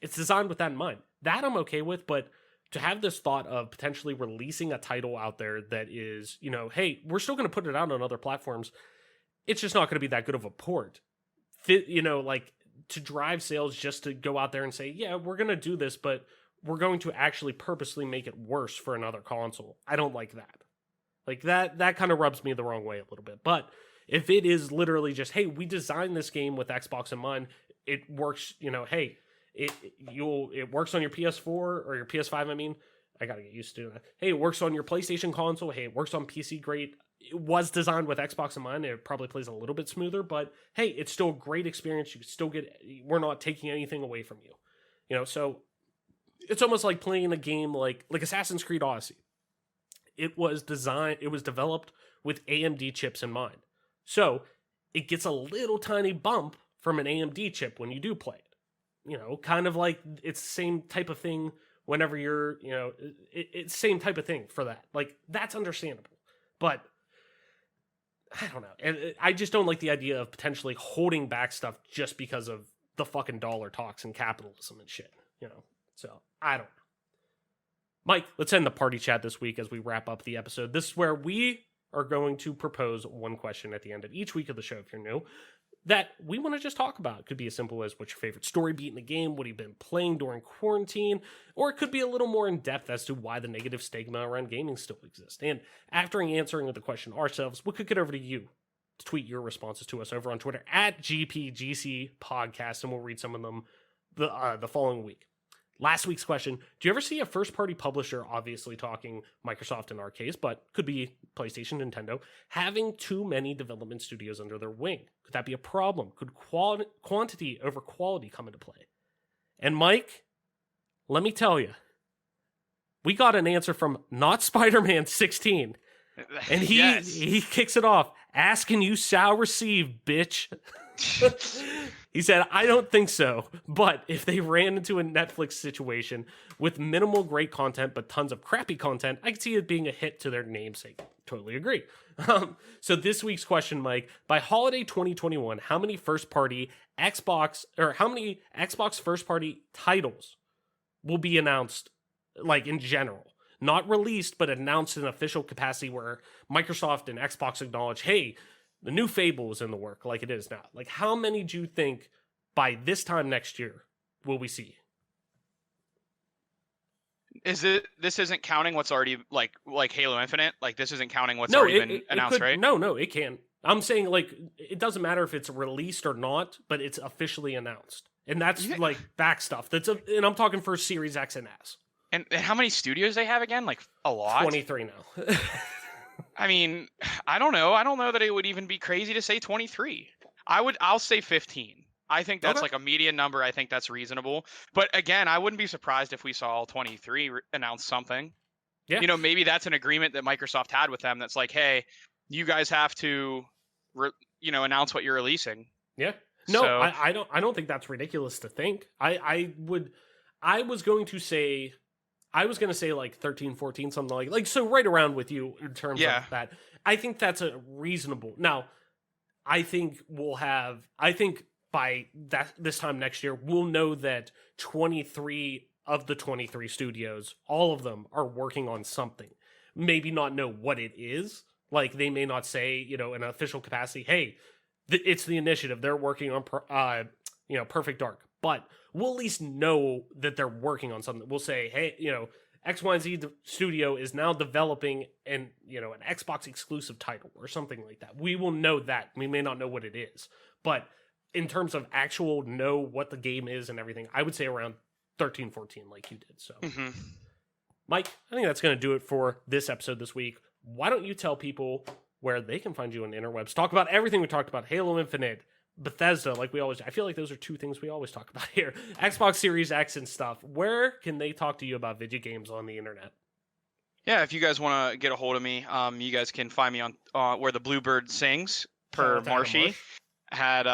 it's designed with that in mind. That I'm okay with, but to have this thought of potentially releasing a title out there that is, hey, we're still going to put it out on other platforms. It's just not going to be that good of a port. To drive sales just to go out there and say, yeah, we're going to do this, but we're going to actually purposely make it worse for another console. I don't like that. Like that kind of rubs me the wrong way a little bit. But if it is literally just, hey, we designed this game with Xbox in mind, it works, hey, it works on your PS4 or your PS5, I mean, I gotta get used to that. Hey, it works on your PlayStation console. Hey, it works on PC. Great. It was designed with Xbox in mind. It probably plays a little bit smoother, but hey, it's still a great experience. You can still get. We're not taking anything away from you. So it's almost like playing a game like Assassin's Creed Odyssey. It was developed with AMD chips in mind. So it gets a little tiny bump from an AMD chip when you do play it. Kind of like it's the same type of thing whenever you're, it's same type of thing for that. Like, that's understandable. But I don't know. And I just don't like the idea of potentially holding back stuff just because of the fucking dollar talks and capitalism and shit, So, I don't know. Mike, let's end the party chat this week as we wrap up the episode. This is where we are going to propose one question at the end of each week of the show, if you're new, that we want to just talk about. It could be as simple as what's your favorite story beat in the game, what have you been playing during quarantine, or it could be a little more in depth as to why the negative stigma around gaming still exists. And after answering the question ourselves, we'll kick it over to you to tweet your responses to us over on Twitter at GPGC Podcast, and we'll read some of them the following week. Last week's question, do you ever see a first-party publisher, obviously talking Microsoft in our case, but could be PlayStation, Nintendo, having too many development studios under their wing? Could that be a problem? Could quantity over quality come into play? And Mike, let me tell you, we got an answer from not Spider-Man 16, and he kicks it off. Ask and you shall receive, bitch. He said, I don't think so, but if they ran into a Netflix situation with minimal great content but tons of crappy content, I could see it being a hit to their namesake. Totally agree. So this week's question, Mike, by holiday 2021, how many Xbox first-party titles will be announced, like in general? Not released, but announced in official capacity where Microsoft and Xbox acknowledge, hey, the new Fable is in the work like it is now. Like, how many do you think by this time next year will we see? This isn't counting what's already like Halo Infinite? Like, this isn't counting what's already been announced, right? No, it can. I'm saying, like, it doesn't matter if it's released or not, but it's officially announced. And that's like back stuff. And I'm talking for Series X and S. And how many studios they have again? Like, a lot? 23 now. I mean, I don't know. I don't know that it would even be crazy to say 23. I'll say 15. I think that's like a median number. I think that's reasonable. But again, I wouldn't be surprised if we saw all 23 announce something. Yeah. Maybe that's an agreement that Microsoft had with them. That's like, hey, you guys have to, announce what you're releasing. Yeah. No, so, I don't think that's ridiculous to think. I was going to say like 13, 14, something like so right around with you in terms of that. I think that's a reasonable. Now, I think by this time next year, we'll know that 23 of the 23 studios, all of them are working on something. Maybe not know what it is. Like, they may not say, in an official capacity, hey, it's the initiative. They're working on, Perfect Dark. But we'll at least know that they're working on something. We'll say, hey, X, Y, and Z studio is now developing an Xbox exclusive title or something like that. We will know that. We may not know what it is. But in terms of actual know what the game is and everything, I would say around 13, 14 like you did. So, Mike, I think that's going to do it for this episode this week. Why don't you tell people where they can find you on the interwebs? Talk about everything we talked about. Halo Infinite, Bethesda, like we always do. I feel like those are two things we always talk about here. Xbox Series X and stuff. Where can they talk to you about video games on the internet? Yeah, if you guys want to get a hold of me, you guys can find me on Where the Bluebird Sings per Marshy. Had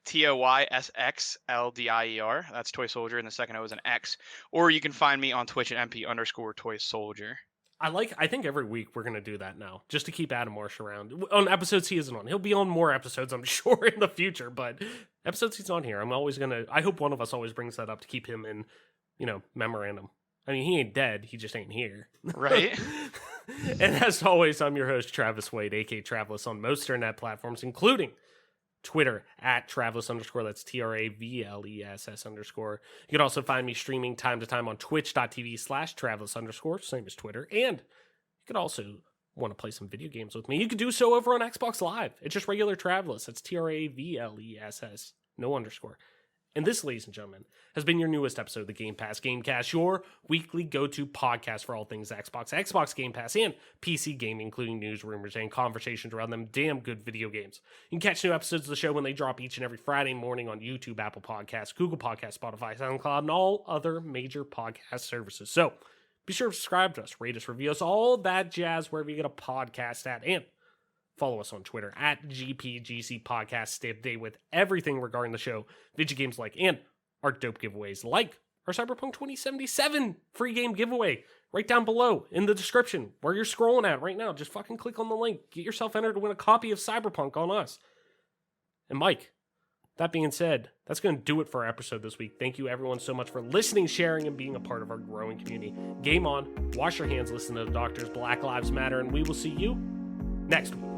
TOYSXLDIER. That's Toy Soldier, and the second O is an X. Or you can find me on Twitch at MP_Toy Soldier. I think every week we're going to do that now, just to keep Adam Marsh around. On episodes he isn't on. He'll be on more episodes, I'm sure, in the future, but episodes he's on here, I hope one of us always brings that up to keep him in, memorandum. I mean, he ain't dead, he just ain't here. Right. And as always, I'm your host, Travis Wade, aka Travelus, on most internet platforms, including Twitter at Traveless_, that's TRAVLESS_. You can also find me streaming time to time on twitch.tv/Traveless_, same as Twitter. And you could also want to play some video games with me. You could do so over on Xbox Live. It's just regular Traveless. That's TRAVLESS, no underscore. And this, ladies and gentlemen, has been your newest episode of the Game Pass Gamecast, your weekly go-to podcast for all things Xbox, Xbox Game Pass, and PC gaming, including news, rumors, and conversations around them damn good video games. You can catch new episodes of the show when they drop each and every Friday morning on YouTube, Apple Podcasts, Google Podcasts, Spotify, SoundCloud, and all other major podcast services. So be sure to subscribe to us, rate us, review us, all that jazz wherever you get a podcast at, and follow us on Twitter at GPGC Podcast. Stay up to date with everything regarding the show, video games like, and our dope giveaways like our Cyberpunk 2077 free game giveaway right down below in the description where you're scrolling at right now. Just fucking click on the link. Get yourself entered to win a copy of Cyberpunk on us. And Mike, that being said, that's going to do it for our episode this week. Thank you everyone so much for listening, sharing, and being a part of our growing community. Game on, wash your hands, listen to the doctors, Black Lives Matter, and we will see you next week.